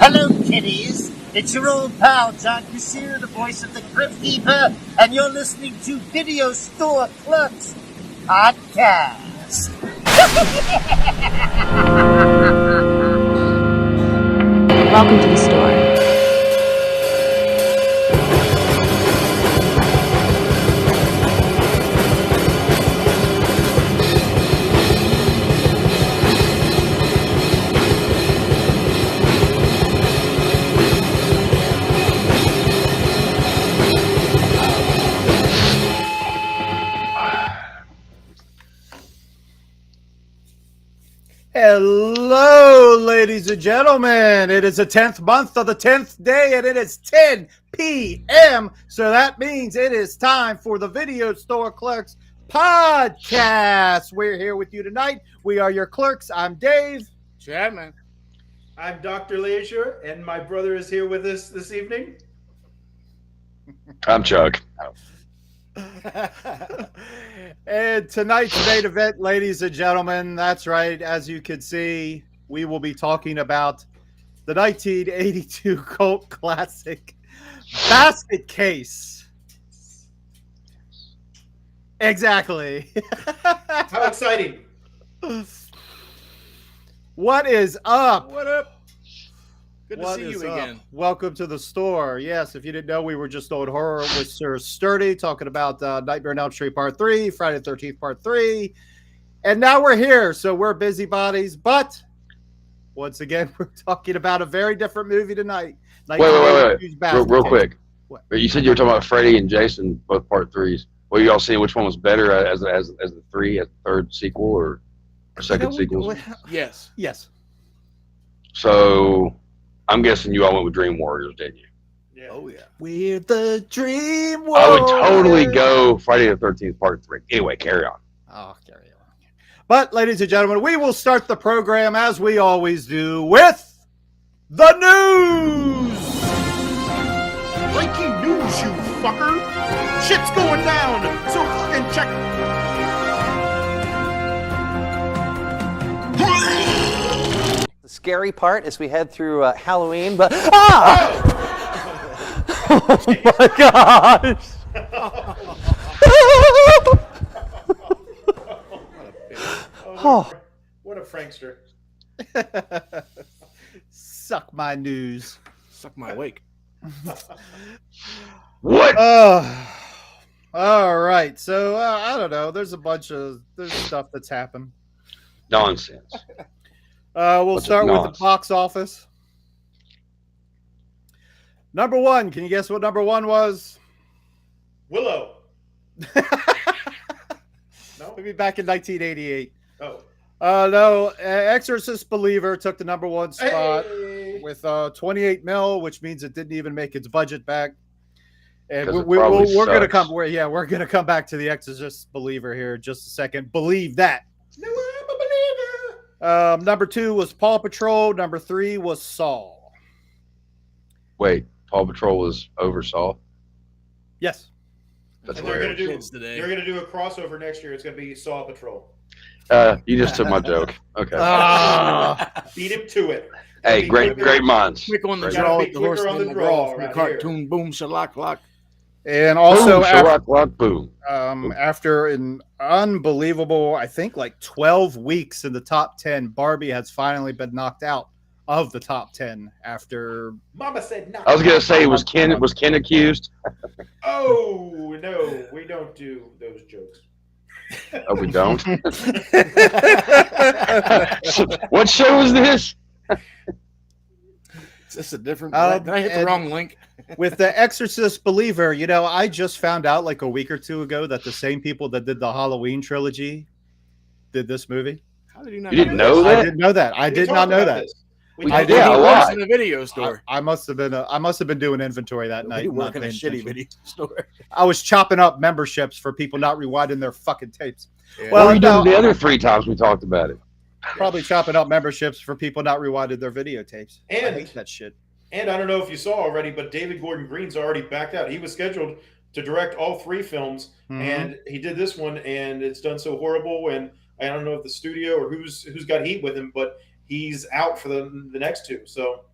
Hello, kiddies. It's your old pal, John Kassir, the voice of the Crypt Keeper, and you're listening to Video Store Clerks Podcast. Welcome to the store. Hello, ladies and gentlemen. It is the 10th month of the 10th day, and it is 10 p.m. So that means it is time for the Video Store Clerks Podcast. We're here with you tonight. We are your clerks. I'm Dave Chapman. I'm Dr. Leisure, and my brother is here with us this evening. I'm Chuck. And tonight's main event, ladies and gentlemen, that's right. As you can see, we will be talking about the 1982 cult classic Basket Case. Exactly. How exciting. What is up? What up? Good to What see is you up? again. Welcome to the store. Yes, if you didn't know, we were just on Horror with Sir Sturdy talking about Nightmare on Elm Street Part 3, Friday the 13th Part 3. And now we're here, so we're busybodies. But once again, we're talking about a very different movie tonight. Wait. Real quick. What? You said you were talking about Freddy and Jason, both Part 3s. Well, you all seeing which one was better as the third sequel or second sequel? Yes. Yes. So I'm guessing you all went with Dream Warriors, didn't you? Yeah. Oh, yeah. We're the Dream I would Warriors. totally go Friday the 13th Part 3. Anyway, carry on. Oh, carry on. But, ladies and gentlemen, we will start the program as we always do with the news. Breaking news, you fucker. Shit's going down. So fucking check. The scary part as we head through Halloween, but oh my gosh! What a prankster. Suck my news. Suck my wake. What? All right. So, I don't know. There's stuff that's happened. Nonsense. We'll What's start with the nonsense? box office. Number one. Can you guess what number one was? Willow. No? Maybe back in 1988. Oh. No. Exorcist Believer took the number one spot Hey. with 28 mil, which means it didn't even make its budget back. And 'Cause it we're probably going to sucks. come. We're going to come back to the Exorcist Believer here in just a second. Believe that. No, I'm a believer. Number two was Paw Patrol. Number three was Saw. Wait, Paw Patrol was over Saw? Yes. That's And they're gonna hilarious. do. They're gonna do a crossover next year. It's gonna be Saw Patrol. You just took my joke. Okay. Beat him to it. Hey, Be great quicker- minds. Quick on the Great Gotta draw, be the horse quicker on on the the draw draw from the around here. cartoon. Boom, shalak, lock. And also, Boom, after, rock, boom. after an unbelievable, I think, like 12 weeks in the top 10, Barbie has finally been knocked out of the top 10 after. Mama said no. I was gonna say, was Ken accused? Oh no, we don't do those jokes. Oh, we don't. What show is this? Is this a different? Um, Did I hit the and- wrong link? With the Exorcist Believer, you know, I just found out like a week or two ago that the same people that did the Halloween trilogy did this movie. How did you not? You didn't know I that? didn't know that. I We did talked not know about that. this. We We talked did. about Yeah, a this. lot. in the video store. I must have been doing inventory that night. We not work in a paying shitty attention. video store. I was chopping up memberships for people not rewinding their fucking tapes. Yeah. What Well, were you doing no, the other 3 times we talked about it? probably chopping up memberships for people not rewinding their videotapes. I And- hate that shit. And I don't know if you saw already, but David Gordon Green's already backed out. He was scheduled to direct all 3 films, Mhm. and he did this one, and it's done so horrible. And I don't know if the studio or who's got heat with him, but he's out for the next two. So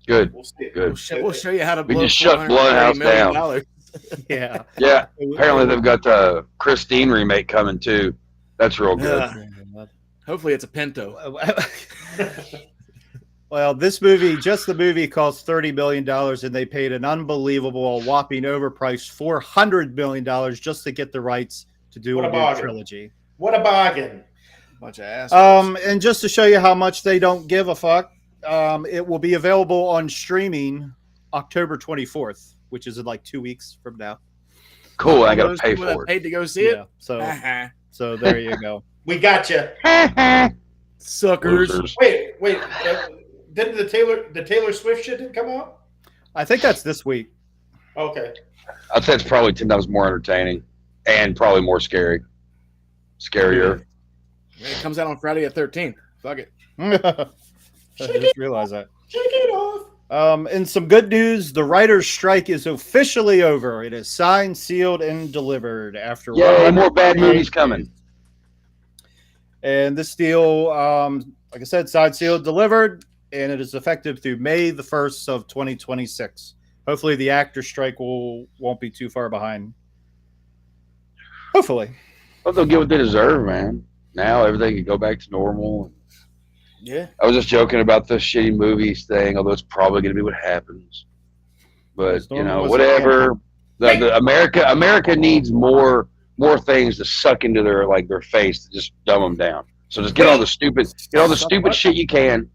Good. we'll see. Good. We'll show you how to We blow just shut $430 Bloodhouse million down. Yeah. Yeah. Apparently they've got the Christine remake coming too. That's real good. Hopefully it's a Pinto. Well, this movie, just the movie, cost $30 million, and they paid an unbelievable, whopping overpriced $400 million just to get the rights to do What a a new bargain. trilogy. What a bargain! Bunch of assholes. And just to show you how much they don't give a fuck, it will be available on streaming October 24th, which is in like 2 weeks from now. Cool. I got to Those pay people that for it. paid to go see it. Yeah, so there you go. We got you. Suckers. Losers. Wait. Didn't the Taylor Swift shit didn't come out? I think that's this week. Okay. I'd say it's probably 10 times more entertaining and probably more scary. Scarier. It comes out on Friday the 13th. Fuck it. I just realized that. Shake it off. In some good news, the writer's strike is officially over. It is signed, sealed, and delivered after. Yeah, more bad movies coming. And this deal, like I said, signed, sealed, delivered, and it is effective through May the 1st of 2026. Hopefully, the actor strike won't be too far behind. Hopefully. Well, they'll get what they deserve, man. Now everything can go back to normal. Yeah. I was just joking about the shitty movies thing, although it's probably going to be what happens. But It's normal. whatever. The America needs more things to suck into their face to just dumb them down. So just get all the stupid shit you can,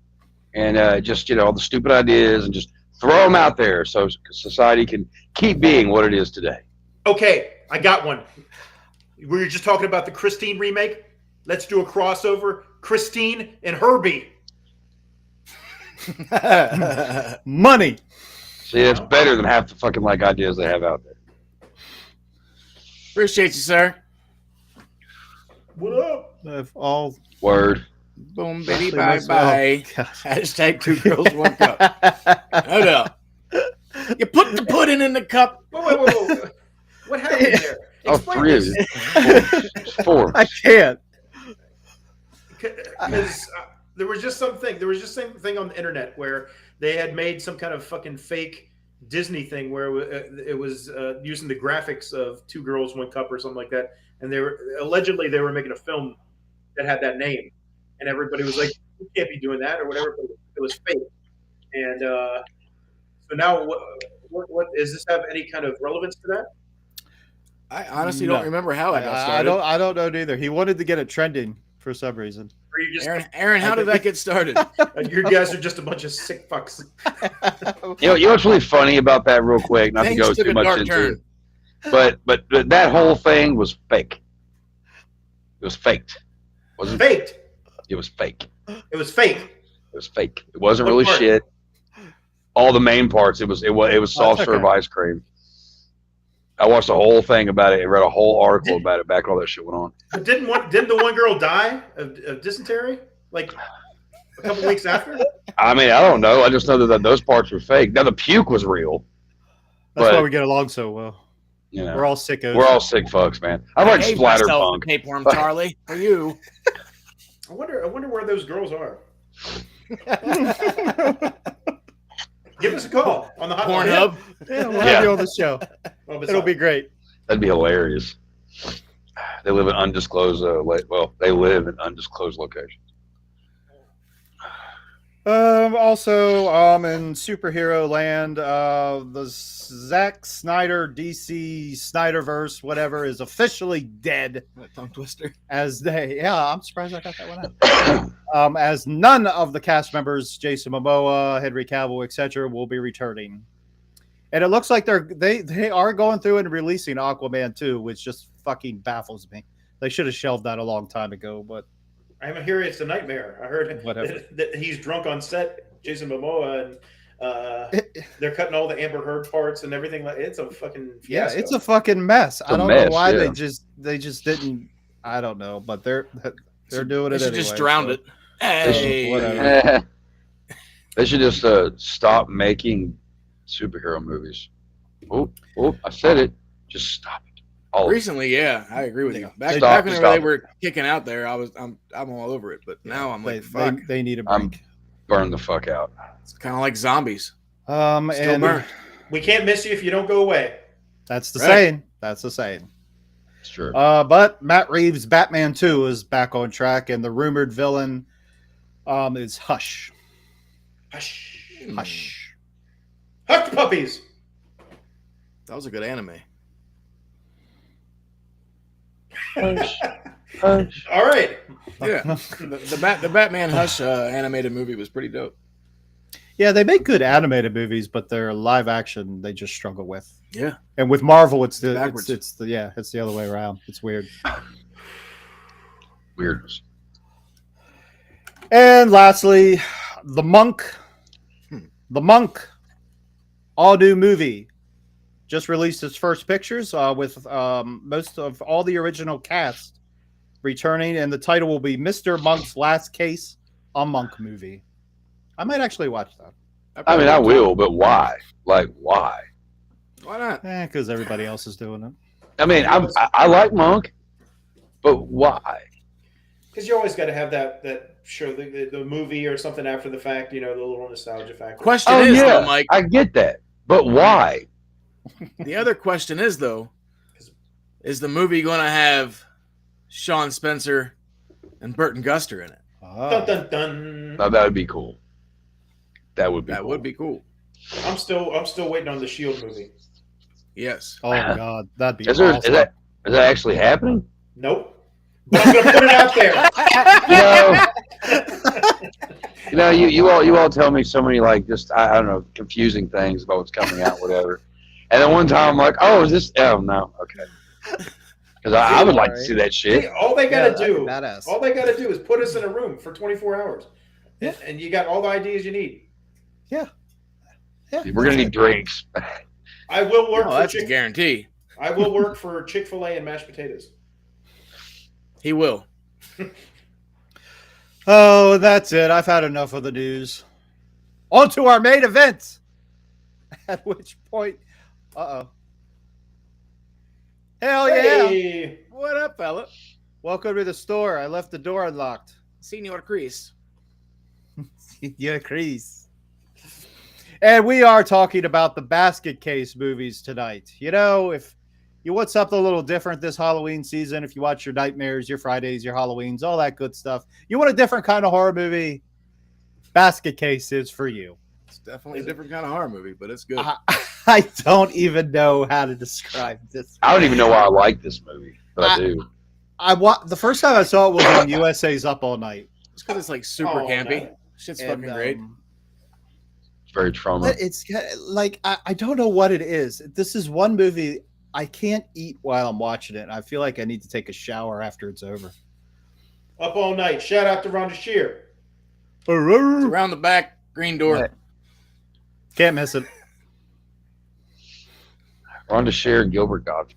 and just all the stupid ideas, and just throw them out there so society can keep being what it is today. Okay, I got one. We were just talking about the Christine remake. Let's do a crossover. Christine and Herbie. Money. See, it's better than half the fucking ideas they have out there. Appreciate you, sir. What up? If all Word. Boom, bitty, Actually, bye, bye. Hashtag 2 girls, 1 cup. Hold up. You put the pudding in the cup. Whoa. What happened there? Oh, Explain 3 of this. you. 4. I can't. Because there was just something on the internet where they had made some kind of fucking fake Disney thing where it was using the graphics of 2 girls, 1 cup or something like that, and they were making a film that had that name, and everybody was like, "You can't be doing that" or whatever. But it was fake, and so now what does this have any kind of relevance to that? I honestly don't remember how I got I started. I don't know either. He wanted to get it trending for some reason. Or you just Aaron, how did that get started? you guys are just a bunch of sick fucks. You know what's really funny about that, real quick, not to Things go took too a much dark into turn. it, but that whole thing was fake. It was faked. Wasn't Faked. It was fake. It was fake. It was fake. It wasn't What really part? shit. All the main parts. It was soft serve okay. ice cream. I watched the whole thing about it and read a whole article about it back when all that shit went on. But didn't the one girl die of dysentery like a couple weeks after? I mean, I don't know. I just know that those parts were fake. Now the puke was real. That's But- why we get along so well. You know, We're all sickos. we're all sick fucks, man. I like Gave splatter myself punk. a tapeworm, Charlie. For you. I wonder where those girls are. Give us a call on the hotline. Pornhub. Yeah, we'll have you on the show. Well, It'll be great. That'd be hilarious. They live in undisclosed. They live in undisclosed locations. Also, in superhero land, the Zack Snyder DC Snyderverse, whatever, is officially dead. Tongue twister. I'm surprised I got that one out. As none of the cast members, Jason Momoa, Henry Cavill, etc., will be returning. And it looks like they are going through and releasing Aquaman 2, which just fucking baffles me. They should have shelved that a long time ago, but I'm hearing it's a nightmare. I heard Whatever. that he's drunk on set, Jason Momoa, and they're cutting all the Amber Heard parts and everything. It's a fucking fiasco. it's a fucking mess. I don't mess, know why yeah. they just didn't. I don't know, but they're doing They it should anyway. just drown so- it. Hey. Whatever. They should just stop making superhero movies. Oh, I said it. Just stop it. Recently, yeah, I agree with you. Back when they were kicking out there, I'm all over it. But now I'm like, fuck. They need a break. Burn the fuck out. It's kind of like zombies. And burn. We can't miss you if you don't go away. That's the saying. That's the saying. It's true. But Matt Reeves' Batman 2 is back on track, and the rumored villain is Hush. Hush. Hush. Hush puppies. That was a good anime. Hush. All right. Yeah, the Batman Hush animated movie was pretty dope. Yeah, they make good animated movies, but their live action they just struggle with. Yeah, and with Marvel, it's the backwards. It's the other way around. It's weird. Weirdness. And lastly, The Monk. The Monk, all new movie, just released its first pictures with most of all the original cast returning, and the title will be Mr. Monk's Last Case, a Monk movie. I might actually watch that. I mean, I will, but why? Like, why? Why not? Because everybody else is doing it. I mean, I like Monk, but why? Because you always got to have that show, the movie or something after the fact, the little nostalgia factor. Question is, though, Mike. I get that, but why? The other question is, though, is the movie going to have Sean Spencer and Burton Guster in it? Dun, dun, dun. That would be cool. That would be cool. I'm still waiting on the Shield movie. Yes. Oh God, that'd be Is awesome. that actually happening? Nope. But I'm gonna put it out there. You all tell me so many like just I don't know confusing things about what's coming out, whatever. And then one time I'm like, oh, is this? Oh no, okay. Because I would like to see that shit. All they gotta do is put us in a room for 24 hours, and you got all the ideas you need. Yeah. We're gonna need drinks. I will work. That's a guarantee. I will work for Chick-fil-A and mashed potatoes. He will. Oh, that's it. I've had enough of the news. On to our main event. At which point, hell yeah! Hey. What up, fella? Welcome to the store. I left the door unlocked. Senor Chris. Yeah, Chris. And we are talking about the basket case movies tonight. If you want something a little different this Halloween season, if you watch your Nightmares, your Fridays, your Halloweens, all that good stuff, you want a different kind of horror movie, Basket Case is for you. It's definitely a different kind of horror movie, but it's good. I don't even know how to describe this. I don't even know why I like this movie, but I do. The first time I saw it was on USA's Up All Night. It's because it's like super campy. No. Shit's fucking great. It's very trauma. But it's like I don't know what it is. This is one movie I can't eat while I'm watching it. I feel like I need to take a shower after it's over. Up All Night. Shout out to Rhonda Shear. It's around the back, green door. Can't miss it. Rhonda Shear and Gilbert Gottfried.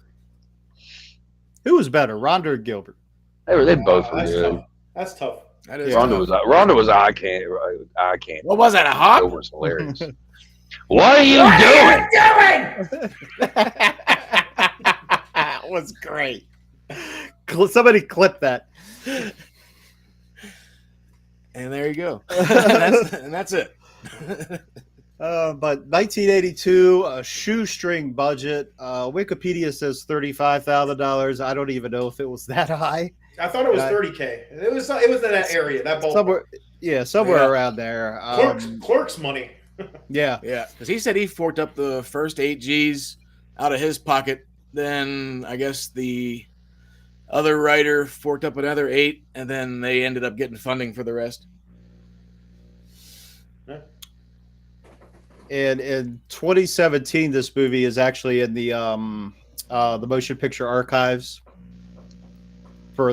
Who was better, Rhonda or Gilbert? They both were That's good. tough. That's tough. That is Rhonda was eye candy. What was that, a hawk? Gilbert's hilarious. What are you doing? That was great. Somebody clip that. And there you go. and that's it. But 1982, a shoestring budget. Wikipedia says $35,000. I don't even know if it was that high. I thought it was $30K. It was in that area, that ballpark. Somewhere around there. Clerks money. Yeah. Because he said he forked up the first 8 G's out of his pocket. Then I guess the other writer forked up another 8, and then they ended up getting funding for the rest. And in 2017, this movie is actually in the motion picture archives it's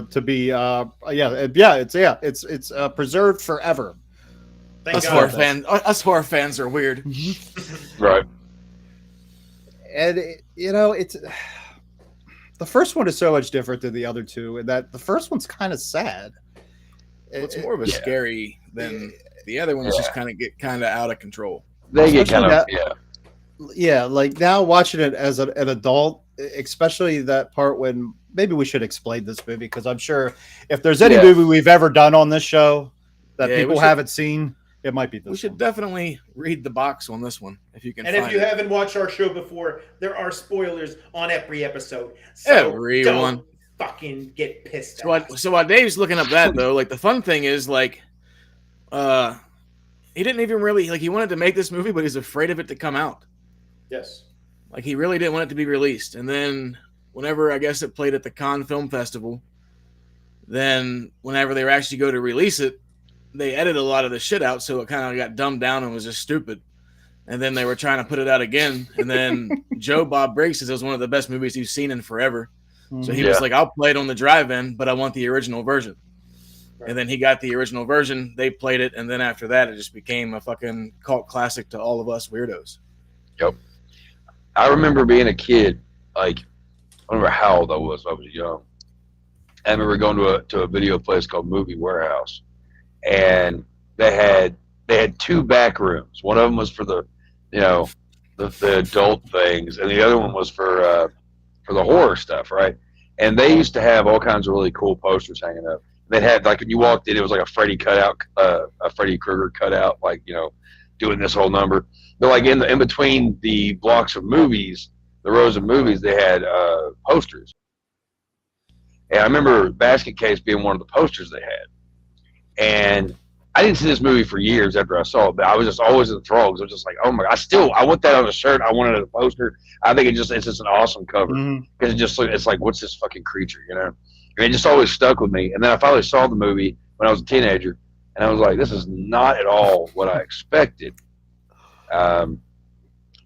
preserved forever. Thank God. Us horror fans are weird. Right. And it's the first one is so much different than the other two, and that the first one's kind of sad. It's more of a scary than the other ones. Just kind of out of control. They get kind of like now watching it as an adult, especially that part when maybe we should explain this movie, because I'm sure if there's any movie we've ever done on this show that people haven't seen, it might be this. We should definitely read the box on this one if you can. And if you haven't watched our show before, there are spoilers on every episode. So Everyone don't fucking get pissed. So while Dave's looking up that though, like the fun thing is like, he didn't even really like. He wanted to make this movie, but he's afraid of it to come out. Yes. Like he really didn't want it to be released. And then whenever I guess it played at the Cannes Film Festival, then whenever they were actually go to release it, they edited a lot of the shit out, so it kind of got dumbed down and was just stupid. And then they were trying to put it out again. And then Joe Bob Briggs says it was one of the best movies he's seen in forever. So he was like, I'll play it on the drive-in, but I want the original version. Right. And then he got the original version. They played it. And then after that, it just became a fucking cult classic to all of us weirdos. Yep. I remember being a kid, like, I don't remember how old I was young. I remember going to a video place called Movie Warehouse. And they had two back rooms. One of them was for the adult things, and the other one was for the horror stuff, right? And they used to have all kinds of really cool posters hanging up. They had, like, when you walked in, it was like a Freddy Krueger cutout, like, doing this whole number. But like in between the blocks of movies, the rows of movies, they had posters. And I remember Basket Case being one of the posters they had. And I didn't see this movie for years after I saw it, but I was just always enthralled because I was just like, oh my God, I want that on a shirt. I want it as a poster. I think it's just an awesome cover because it's like, what's this fucking creature, And it just always stuck with me. And then I finally saw the movie when I was a teenager, and I was like, this is not at all what I expected. But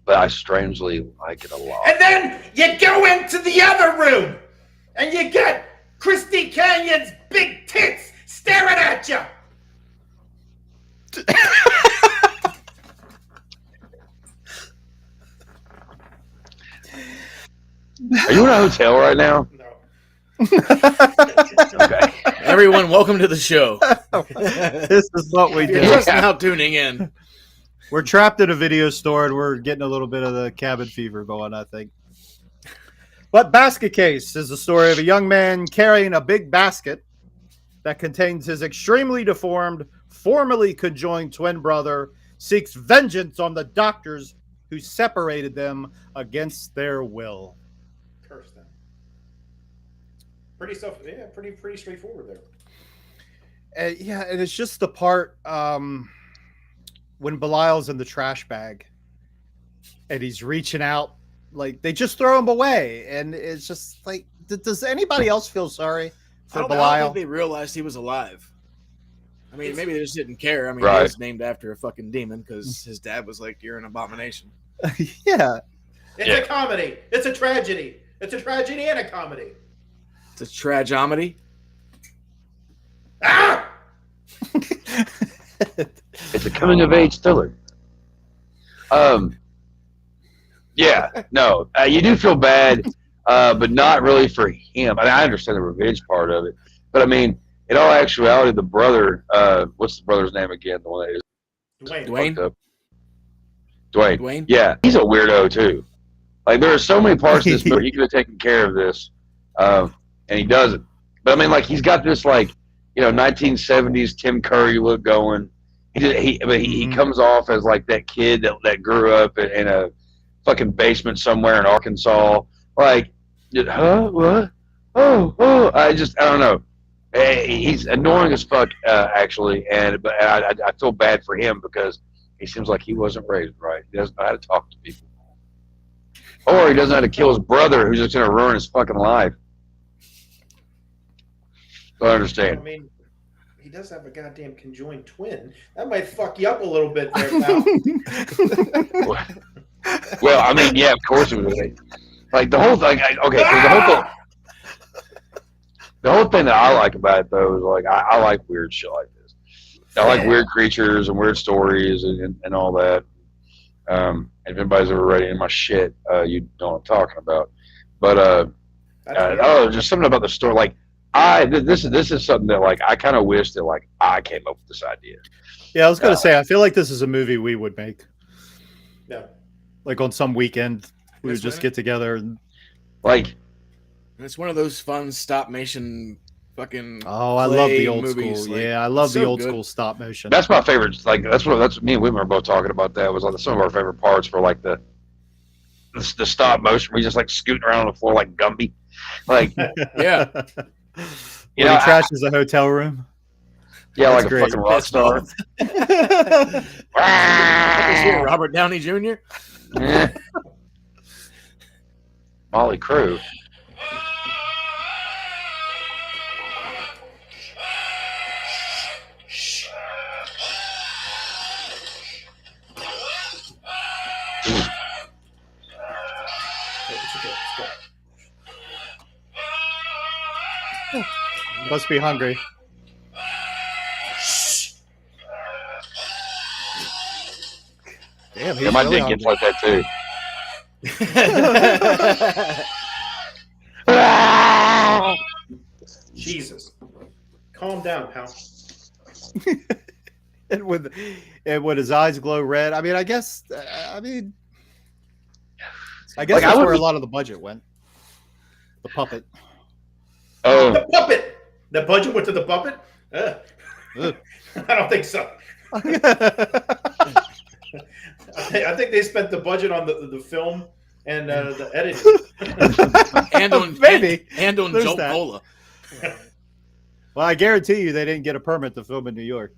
I strangely like it a lot. And then you go into the other room, and you get Christy Canyon's big tits staring at you. Are you in a hotel right now? No. Okay. Everyone, welcome to the show. This is what we do. You're just now tuning in. We're trapped in a video store, and we're getting a little bit of the cabin fever going, I think. But Basket Case is the story of a young man carrying a big basket that contains his extremely deformed, formerly conjoined twin brother, seeks vengeance on the doctors who separated them against their will. Curse them. Pretty straightforward there. And it's just the part when Belial's in the trash bag and he's reaching out, like they just throw him away, and it's just like, does anybody else feel sorry for Belial? I don't think they realized he was alive. I mean, maybe they just didn't care. I mean, right. He was named after a fucking demon because his dad was like, "You're an abomination." Yeah, it's a comedy. It's a tragedy. It's a tragedy and a comedy. It's a tragomedy. Ah! It's a coming of age thriller. Yeah, no, you do feel bad, but not really for him. I mean, I understand the revenge part of it, but I mean, in all actuality, the brother, what's the brother's name again? The one that is Dwayne. Yeah, he's a weirdo too. Like, there are so many parts of this movie he could have taken care of this, and he doesn't. But I mean, like, he's got this, like, 1970s Tim Curry look going. He comes off as like that kid that grew up in a fucking basement somewhere in Arkansas. Like, what? Oh! I don't know. He's annoying as fuck, actually, but I feel bad for him because he seems like he wasn't raised right. He doesn't know how to talk to people, or he doesn't know how to kill his brother, who's just gonna ruin his fucking life. I understand. I mean, he does have a goddamn conjoined twin. That might fuck you up a little bit there, pal. Well, I mean, yeah, of course it would. Like, the whole thing. Okay, so the whole thing that I like about it, though, is like I like weird shit like this. I like weird creatures and weird stories and all that. If anybody's ever read any of my shit, you know what I'm talking about. But just something about the story. Like, this is something that, like, I kind of wish that, like, I came up with this idea. Yeah, I was gonna say, I feel like this is a movie we would make. Yeah. Like, on some weekend, we would just get together and Like, it's one of those fun stop motion fucking. Oh, I love the old movies. school. Like, Yeah, I love so the old good. school stop motion. that's my favorite. Like, that's me and Whitmer were both talking about. That was like some of our favorite parts for like the stop motion. We just like scooting around on the floor like Gumby. Like, Yeah. He trashes a hotel room. Yeah, That's like great. a fucking rock star. Robert Downey Jr. Yeah. Molly Crew. Must be hungry. Damn, he's My really dick gets hungry. like that too. Jesus. Calm down, pal. and with his eyes glow red. I mean, I guess Like, that's I would where a be- lot of the budget went. The puppet. Oh, The puppet! The budget went to the puppet? Ugh. I don't think so. I think they spent the budget on the film and the editing. And on Maybe. and on There's Jolt that. Cola. Well, I guarantee you they didn't get a permit to film in New York.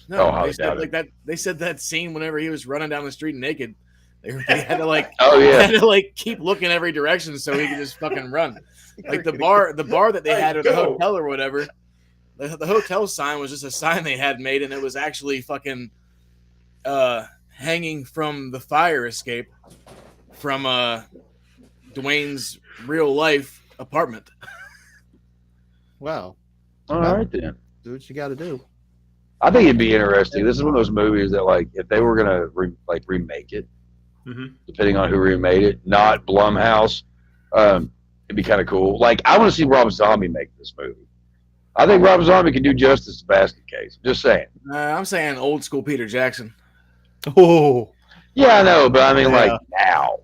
No, Oh, I they said doubt it. like that. They said that scene whenever he was running down the street naked. They had to like. Oh, yeah. They had to like keep looking every direction so he could just fucking run. Like the bar that they had or the Go. hotel or whatever. The hotel sign was just a sign they had made, and it was actually fucking hanging from the fire escape from Dwayne's real life apartment. Wow. all right then. Do what you got to do. I think it'd be interesting. This is one of those movies that, like, if they were gonna remake it, depending on who remade it, not Blumhouse, it'd be kind of cool. Like, I want to see Rob Zombie make this movie. I think Rob Zombie can do justice to Basket Case. Just saying. I'm saying old school Peter Jackson. Oh. Yeah, I know, but I mean, Yeah. like now.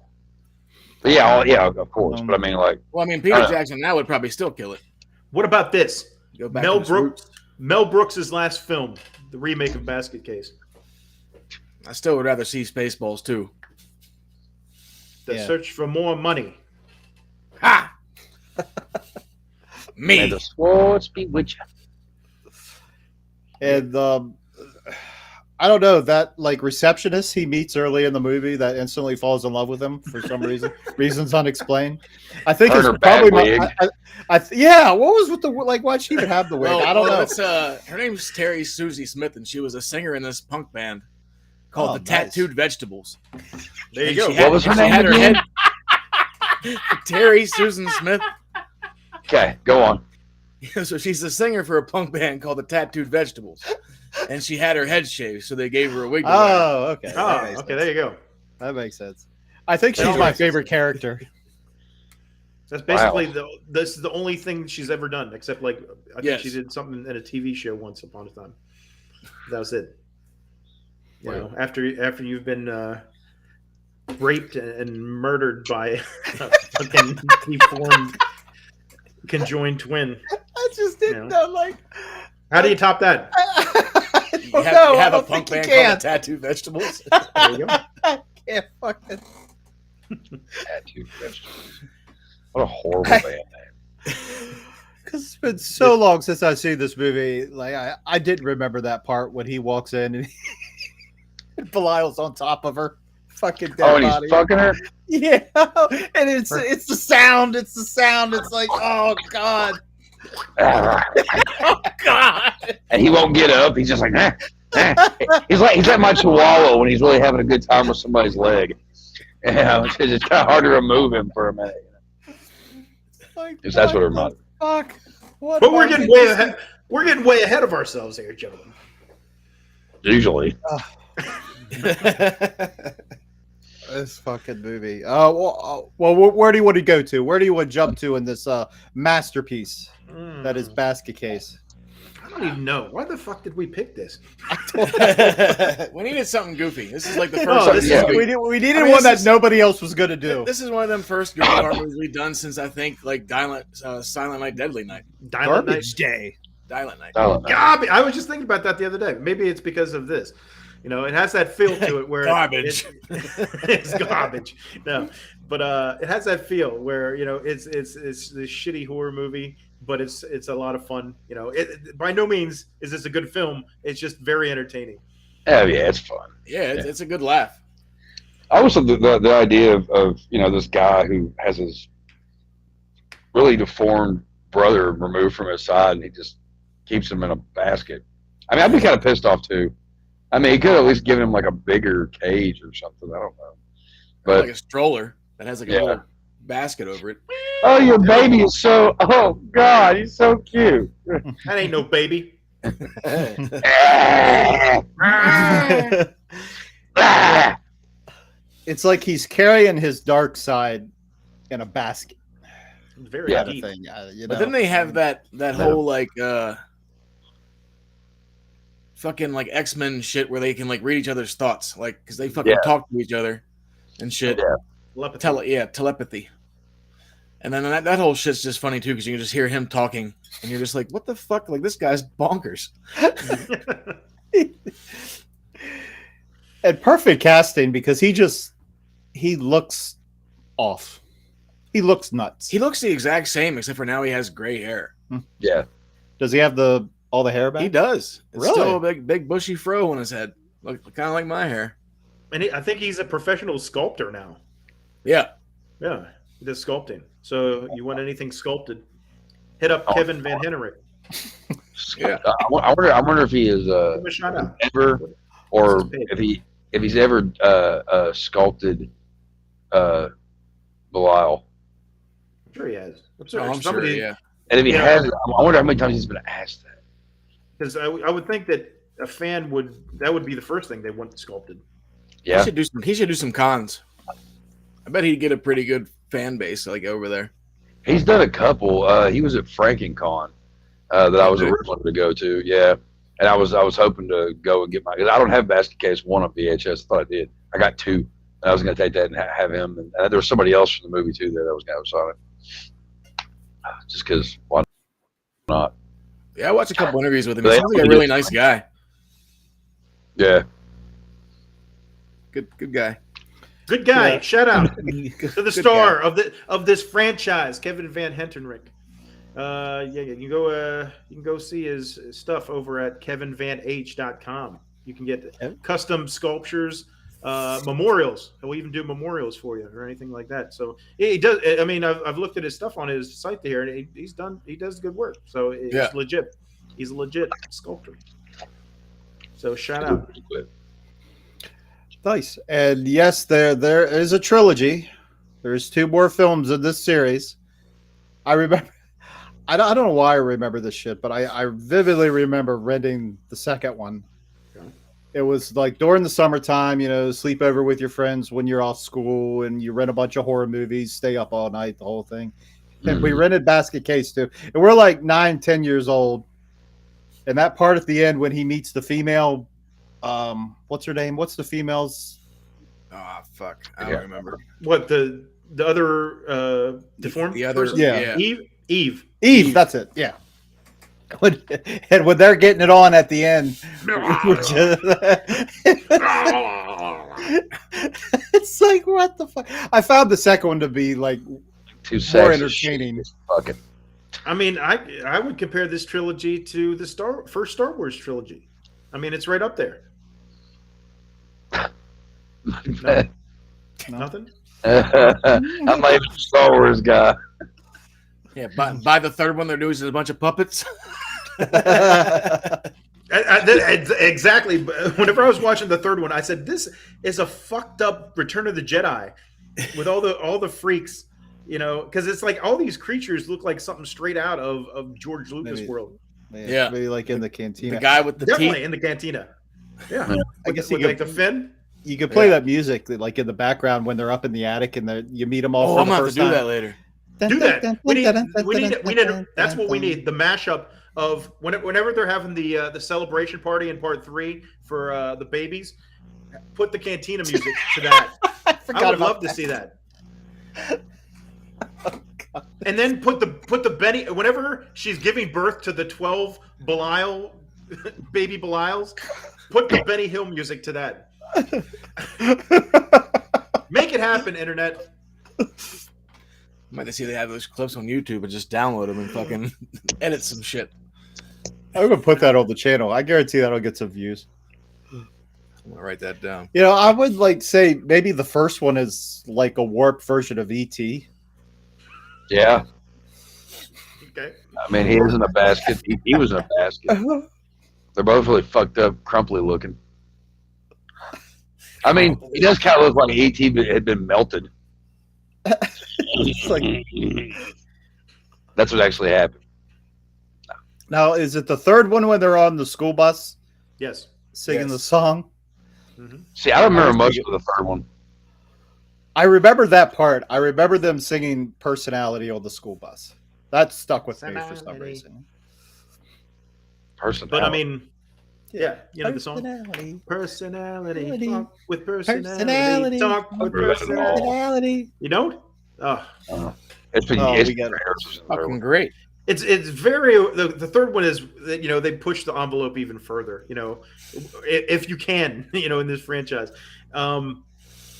But yeah, of course. But I mean, like, Well, I mean, Peter Jackson now would probably still kill it. What about this? Go back Mel to his roots. Brooks. Mel Brooks' last film, the remake of Basket Case. I still would rather see Spaceballs too. The Yeah. Search for More Money. Ha! may Me. the swords be with you. And I don't know, that like receptionist he meets early in the movie that instantly falls in love with him for some reason, reasons unexplained. I think Her it's and her bad probably wig. yeah. What was with the like? Why'd she even have the wig? I don't know. It's, her name's Terry Susie Smith, and she was a singer in this punk band called Oh, the nice. Tattooed Vegetables. There you And go. she had- What was her she name had her again? head- Terry Susan Smith. Okay, go on. So she's a singer for a punk band called the Tattooed Vegetables, and she had her head shaved, so they gave her a wig. To wear. Oh, okay. Oh, That makes okay, sense. there you go. That makes sense. I think she's That my makes favorite character. That's basically this is the only thing she's ever done, except like I think Yes. she did something in a TV show once upon a time. That was it. You know, after you've been raped and murdered by a fucking deformed conjoined twin. I just didn't know. Like, How do you top that? I You don't have, know. you I have a don't punk think band you called can. the Tattooed Vegetables. There you go. I can't fucking. Tattooed Vegetables. What a horrible band name. Because it's been so long since I've seen this movie. Like I didn't remember that part when he walks in and, and Belial's on top of her, fucking dead Oh, and body. he's fucking her? Yeah, and it's the sound. It's the sound. It's like, oh god, oh god. And he won't get up. He's just like, He's like my chihuahua when he's really having a good time with somebody's leg. You know, it's kind of hard to remove him for a minute. Like, Because that's what it the reminds me. fuck. What But we're about getting this? way ahead. We're getting way ahead of ourselves here, gentlemen. Usually. This fucking movie. Well, where do you want to go to? Where do you want to jump to in this masterpiece that is Basket Case? I don't even know. Why the fuck did we pick this? We needed something goofy. This is like the Oh, first. this is We needed one that nobody else was going to do. This is one of them first goofy horror movies we've done since I think like Silent Night, Deadly Night. Garbage Day. Silent Night. I was just thinking about that the other day. Maybe it's because of this. You know, it has that feel to it where Garbage. It's garbage. No, but it has that feel where it's this shitty horror movie, but it's a lot of fun. You know, by no means is this a good film. It's just very entertaining. Oh yeah, it's fun. Yeah, it's a good laugh. Also, the idea of this guy who has his really deformed brother removed from his side, and he just keeps him in a basket. I mean, I'd be kind of pissed off too. I mean, he could at least give him like a bigger cage or something. I don't know, but like a stroller that has like a little basket over it. Oh, your baby is so. Oh God, he's so cute. That ain't no baby. It's like he's carrying his dark side in a basket. Very deep. Thing, But then they have that whole like fucking like X-Men shit where they can like read each other's thoughts, like because they fucking talk to each other and shit. Telepathy. And then that whole shit's just funny too because you can just hear him talking and you're just like, what the fuck? Like this guy's bonkers. And perfect casting because he looks off. He looks nuts. He looks the exact same except for now he has gray hair. Yeah. Does he have all the hair back? He does. It's Really? still a big bushy fro on his head. Look kind of like my hair. And I think he's a professional sculptor now. Yeah. Yeah, he does sculpting. So you want anything sculpted, hit up Kevin Van Henrik. Yeah. I wonder if he is Give him a shout out. ever, or if he's ever sculpted Belial. I'm sure he has. I'm sure, yeah. And if he has, I wonder how many times he's been asked that. Because I would think that a fan would be the first thing they want sculpted. Yeah. He should do some cons. I bet he'd get a pretty good fan base like over there. He's done a couple. He was at FrankenCon that I was originally to go to. Yeah. And I was hoping to go and get my. I don't have Basket Case 1 on VHS. I thought I did. I got 2. I was going to take that and have him. And there was somebody else from the movie too that was going to have on it. Just because why not? Yeah, I watched a couple interviews with him. He sounds like a really nice guy. Yeah. Good guy. Good guy. Yeah. Shout out to the star of this franchise, Kevin Van Henrik. You can go see his stuff over at kevinvanh.com. You can get custom sculptures, memorials. He'll even do memorials for you or anything like that. So he does. I mean, I've looked at his stuff on his site there, and he does good work. So it's legit. He's a legit sculptor. So shout out. Nice. And yes, there is a trilogy. There's 2 more films in this series. I remember. I don't know why I remember this shit, but I vividly remember renting the second one. It was like during the summertime, sleep over with your friends when you're off school and you rent a bunch of horror movies, stay up all night, the whole thing. And we rented Basket Case 2. And we're like 9-10 years old. And that part at the end when he meets the female, what's her name? What's the female's? Oh, fuck. I don't remember. What, the other deformed person? Yeah. Eve, that's it. Yeah. And when they're getting it on at the end, it's like, what the fuck? I found the second one to be like more entertaining. I mean, I would compare this trilogy to the first Star Wars trilogy. I mean, it's right up there. No. Nothing? I'm not even a Star Wars guy. Yeah, by the third one, they're doing a bunch of puppets. Exactly. Whenever I was watching the third one, I said, "This is a fucked up Return of the Jedi with all the freaks." Because it's like all these creatures look like something straight out of George Lucas' world. Yeah, maybe like in the cantina. The guy with the definitely teeth. in the cantina. Yeah, I guess with like the fin. You could play that music like in the background when they're up in the attic and you meet them all. I'm going to do that later. Do that. We need. That's what we need. The mashup of whenever they're having the celebration party in part 3 for the babies. Put the Cantina music to that. I would love to see that. And then put the Benny whenever she's giving birth to the 12 Belial baby Belials. Put the Benny Hill music to that. Make it happen, internet. Might see they have those clips on YouTube and just download them and fucking edit some shit. I'm gonna put that on the channel. I guarantee that'll get some views. I'm gonna write that down. You know, I would like say maybe the first one is like a warped version of E.T. Yeah. Okay. I mean, he is in a basket. He was in a basket. They're both really fucked up, crumply looking. I mean, he does kind of look like E.T. had been melted. Like, that's what actually happened. now, is it the third one when they're on the school bus Yes. singing the song? Mm-hmm. See, I don't remember much of the third one. I remember that part. I remember them singing "Personality" on the school bus. That stuck with me for some reason. Personality. But I mean, yeah, you know the song. Personality. Talk with personality. Talk with personality. You don't? Oh. It's been we got it. Fucking great. It's very the third one is that, you know, they push the envelope even further, you know, if you can, you know, in this franchise.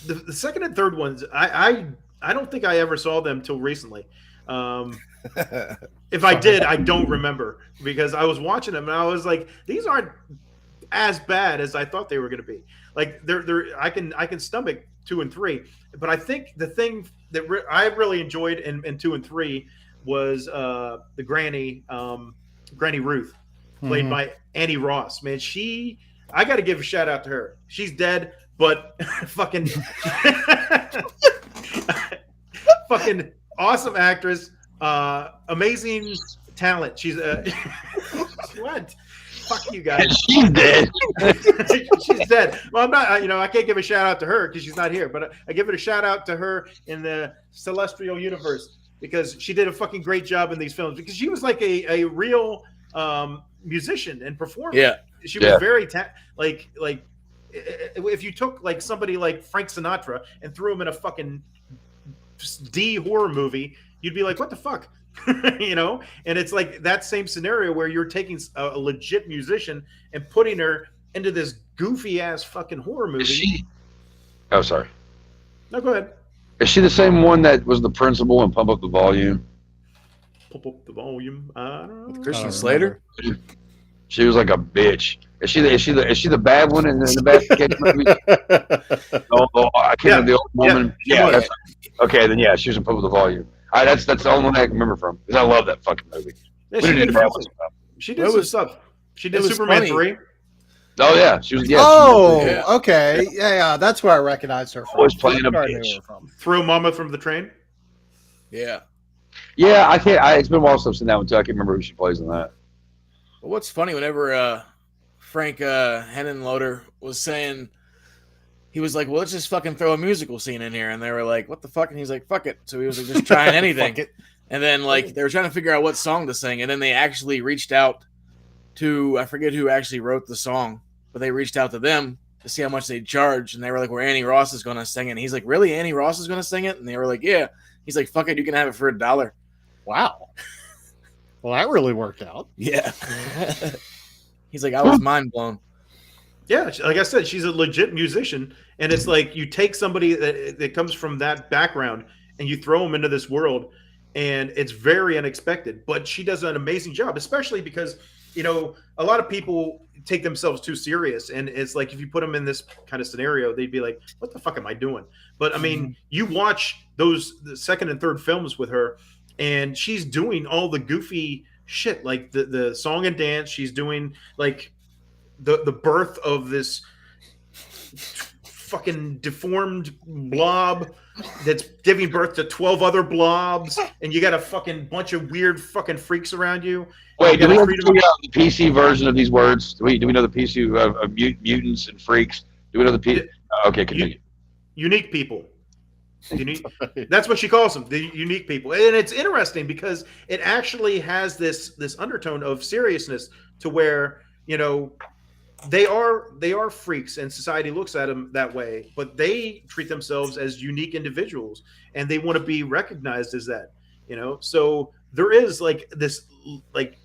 The second and third ones, I don't think I ever saw them till recently. If I did, I don't remember, because I was watching them and I was like, these aren't as bad as I thought they were going to be. Like I can stomach 2 and 3, but I think the thing that I really enjoyed in 2 and 3 was the Granny Ruth, played by Annie Ross. Man, I got to give a shout out to her. She's dead, but fucking fucking awesome actress, amazing talent. She's what? Fuck you guys. She's dead. She's dead. Well, I'm not. You know, I can't give a shout out to her because she's not here. But I give it a shout out to her in the celestial universe, because she did a fucking great job in these films. Because she was like a real musician and performer. Yeah, she was very like if you took like somebody like Frank Sinatra and threw him in a fucking D horror movie, you'd be like, what the fuck? You know, and it's like that same scenario where you're taking a legit musician and putting her into this goofy ass fucking horror movie. Is she? Oh, sorry. No, go ahead. Is she the same one that was the principal in Pump Up the Volume? Pump up the volume. I don't know. With Christian Slater. She was like a bitch. Is she the bad one in the basket movie? Oh, I can't remember the old woman. Yeah. Okay, then she was in Pump Up the Volume. That's the only one I can remember from, because I love that fucking movie. Yeah, she did some stuff. She did Superman 3. Oh yeah, she was. Yeah, okay, yeah. That's where I recognized her from. Always playing a bitch. Throw Mama from the Train. Yeah. Yeah, I can't. It's been a while since I've seen that one too. I can't remember who she plays in that. Well, what's funny, whenever Frank Henenlotter was saying, he was like, well, let's just fucking throw a musical scene in here. And they were like, what the fuck? And he's like, fuck it. So he was like, just trying anything. Fuck it. And then like they were trying to figure out what song to sing. And then they actually reached out to, I forget who actually wrote the song, but they reached out to them to see how much they'd charge. And they were like, well, Annie Ross is going to sing it. And he's like, really? Annie Ross is going to sing it? And they were like, yeah. He's like, fuck it. You can have it for $1. Wow. Well, that really worked out. Yeah. He's like, I was mind blown. Yeah, like I said, she's a legit musician, and it's like you take somebody that comes from that background and you throw them into this world, and it's very unexpected. But she does an amazing job, especially because, you know, a lot of people take themselves too serious, and it's like if you put them in this kind of scenario, they'd be like, "What the fuck am I doing?" But I mean, you watch the second and third films with her, and she's doing all the goofy shit, like the song and dance. She's doing like the birth of this fucking deformed blob that's giving birth to 12 other blobs, and you got a fucking bunch of weird fucking freaks around you. Wait, do we know the PC version of these words? Do we know the PC of mutants and freaks? Do we know the PC? Okay, continue. Unique people. Unique. That's what she calls them, the unique people. And it's interesting because it actually has this undertone of seriousness to where, they are freaks and society looks at them that way, but they treat themselves as unique individuals and they want to be recognized as that, So there is like this like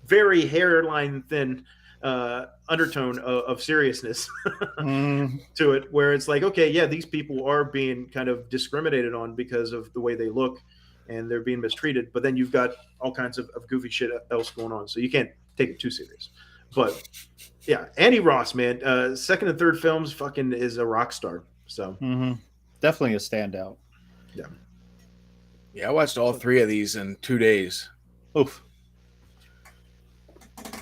very hairline thin undertone of seriousness to it, where it's like, okay, yeah, these people are being kind of discriminated on because of the way they look and they're being mistreated, but then you've got all kinds of goofy shit else going on, so you can't take it too serious. But yeah, Annie Ross, man, second and third films fucking is a rock star. So definitely a standout. Yeah, I watched all 3 of these in 2 days. Oof.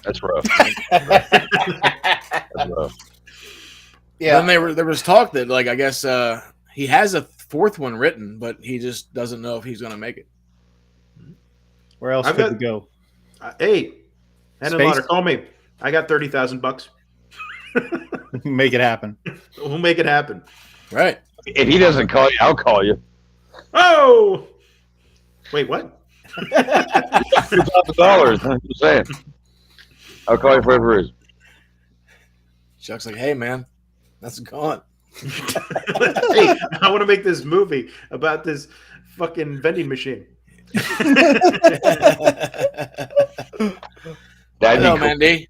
That's rough. That's rough. Yeah. Then there was talk that, like, I guess he has a 4th one written, but he just doesn't know if he's going to make it. Where else could we go? Hey, Henry Lauder, call me. I got $30,000. Make it happen. We'll make it happen. Right. If he doesn't call you, I'll call you. Oh! Wait, what? $2,000. I'm just saying. I'll call you for whatever reason. Chuck's like, hey, man, that's gone. Hey, I want to make this movie about this fucking vending machine. Hello, Mandy.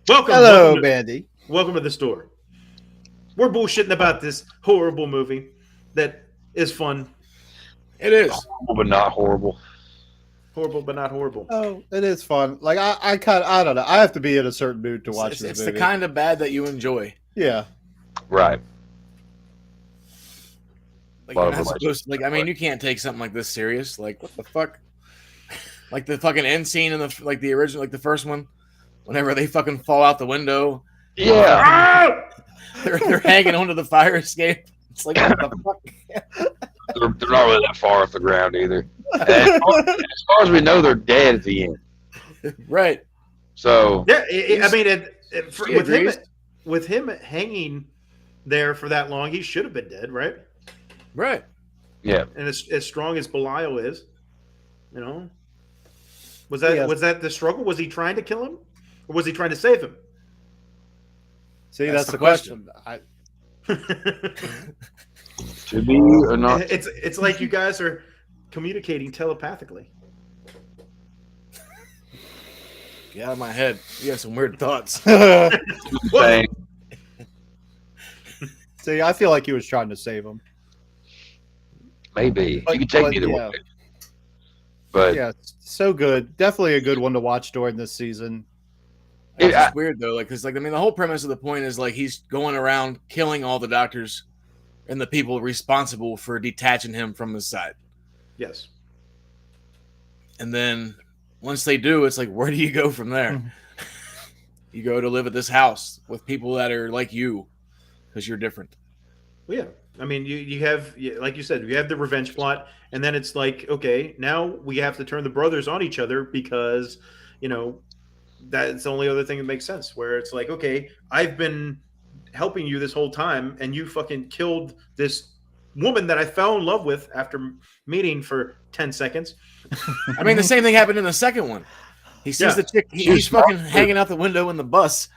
Welcome, Mandy. Welcome to the store. We're bullshitting about this horrible movie that is fun. It is. Horrible, but not horrible. Horrible, but not horrible. Oh, it is fun. Like I don't know. I have to be in a certain mood to watch this movie. It's the kind of bad that you enjoy. Yeah. Right. Like, you're not supposed to, like, I mean, you can't take something like this serious. Like, what the fuck? Like the fucking end scene in the original, like the first one, whenever they fucking fall out the window. Yeah. They're hanging onto the fire escape. It's like, what the fuck? They're not really that far off the ground either. As far as we know, they're dead at the end. Right. So yeah, I mean, with him hanging there for that long, he should have been dead, right? Right. Yeah. And as strong as Belial is, was that the struggle? Was he trying to kill him, or was he trying to save him? See, that's the question. To be or not? It's like you guys are communicating telepathically. Get out of my head. You have some weird thoughts. See, I feel like he was trying to save him. Maybe. You can take either way. But yeah, so good. Definitely a good one to watch during this season. It's just weird though, like, because like, I mean, the whole premise of the point is like he's going around killing all the doctors and the people responsible for detaching him from his side. Yes. And then once they do, it's like, where do you go from there? You go to live at this house with people that are like you because you're different. Well, yeah. I mean, you have, like you said, you have the revenge plot, and then it's like, okay, now we have to turn the brothers on each other because, that's the only other thing that makes sense, where it's like, okay, I've been helping you this whole time, and you fucking killed this woman that I fell in love with after meeting for 10 seconds. I mean, the same thing happened in the second one. He sees the chick, he's fucking hanging out the window in the bus.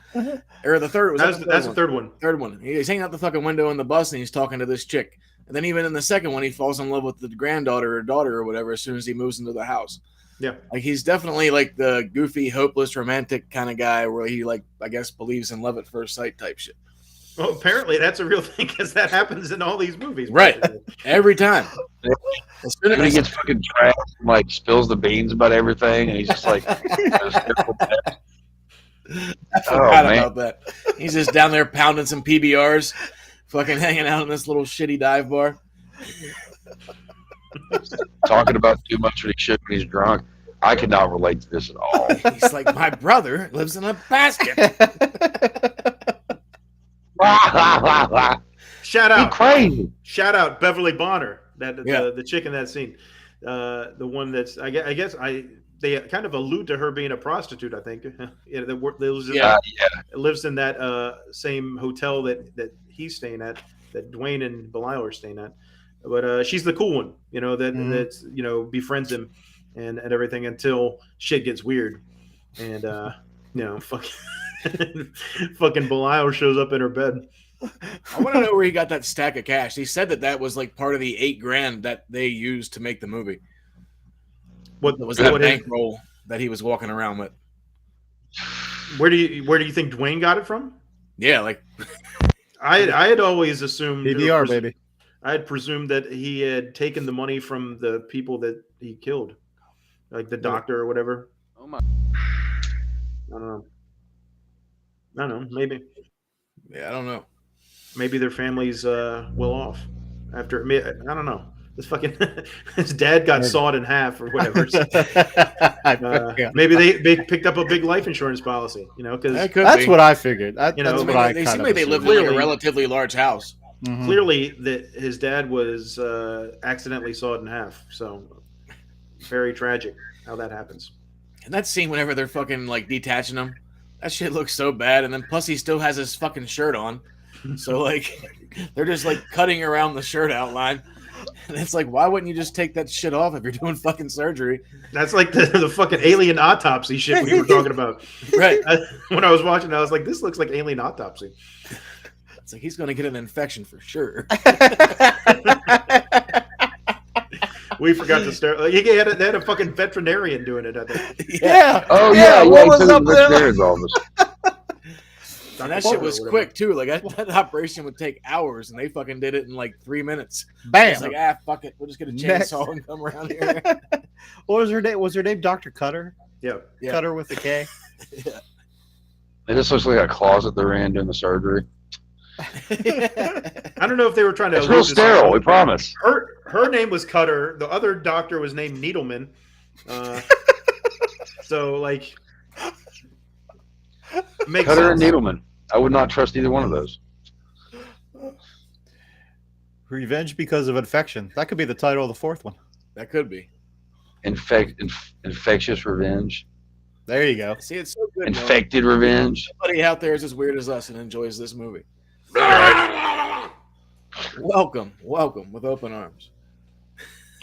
Or the third, that's the third one. Third one. He's hanging out the fucking window in the bus and he's talking to this chick. And then even in the second one, he falls in love with the granddaughter or daughter or whatever as soon as he moves into the house. Yeah. Like, he's definitely like the goofy, hopeless, romantic kind of guy where he, like, I guess believes in love at first sight type shit. Well, apparently that's a real thing because that happens in all these movies. Right. Every time. As soon as he gets fucking trashed and like spills the beans about everything, and he's just like, I forgot about that. He's just down there pounding some PBRs, fucking hanging out in this little shitty dive bar. Talking about too much when he should when he's drunk. I cannot relate to this at all. He's like, my brother lives in a basket. Shout out, crazy! Shout out, Beverly Bonner, the chick in that scene, the one that's I guess they kind of allude to her being a prostitute. I think lives in that same hotel that he's staying at, that Dwayne and Belial are staying at. But she's the cool one, that's befriends him and everything until shit gets weird, and fucking Belial shows up in her bed. I want to know where he got that stack of cash. He said that was like part of the $8,000 that they used to make the movie. What was that bankroll that he was walking around with? Where do you think Dwayne got it from? Yeah, like I had always assumed PBR, baby. I had presumed that he had taken the money from the people that he killed, like the doctor or whatever. Oh my! I don't know. Maybe. Yeah, I don't know. Maybe their family's well off. After I don't know. This fucking his dad got sawed in half or whatever. Maybe they picked up a big life insurance policy. Because that's what I figured. That's what I they kind seem of like they lived in like a relatively large house. Mm-hmm. Clearly, his dad was accidentally sawed in half. So very tragic how that happens. And that scene whenever they're fucking like detaching him, that shit looks so bad. And then plus he still has his fucking shirt on. So like they're just like cutting around the shirt outline. And it's like, why wouldn't you just take that shit off if you're doing fucking surgery? That's like the fucking alien autopsy shit we were talking about. Right. When I was watching, I was like, this looks like alien autopsy. It's like he's going to get an infection for sure. We forgot to start. Like, they had a fucking veterinarian doing it, I think. Yeah. Oh yeah. What was up there? And that shit was quick too. Like that operation would take hours, and they fucking did it in like 3 minutes. Bam. It's like, fuck it, we'll just get a chainsaw and come around here. What was her name? Was her name Dr. Cutter? Yeah. Cutter with a K. Yeah. It just looks like a closet they're in doing the surgery. I don't know if they were trying to. It's real sterile. We promise. Her name was Cutter. The other doctor was named Needleman. So like, makes Cutter sense. and Needleman. I would not trust either one of those. Revenge because of infection. That could be the title of the fourth one. That could be. Infectious revenge. There you go. See, it's so good. Infected revenge. Somebody out there is as weird as us and enjoys this movie. Welcome with open arms.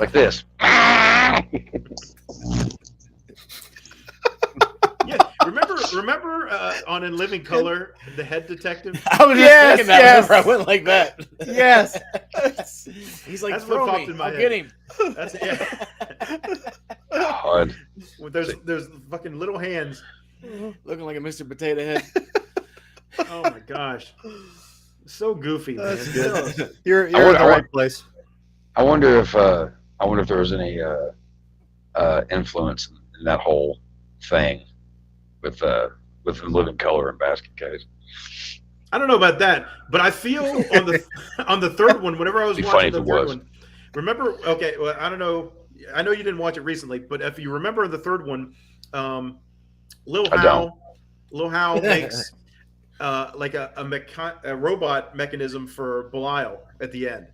Like this. Yeah, remember on In Living Color, the head detective. I was just thinking that whenever I went like that. Yes. He's like, That's throw what popped me. in my I'll head. get him. That's yeah. God. There's fucking little hands. Looking like a Mr. Potato Head. Oh my gosh, so goofy, man. That's good. You're in I the right place. I wonder if there was any influence in that whole thing with Living Color and Basket Case. I don't know about that, but I feel on the third one, whenever I was watching the third one, remember? Okay, well, I don't know. I know you didn't watch it recently, but if you remember the third one, Lil Hal makes like a robot mechanism for Belial at the end.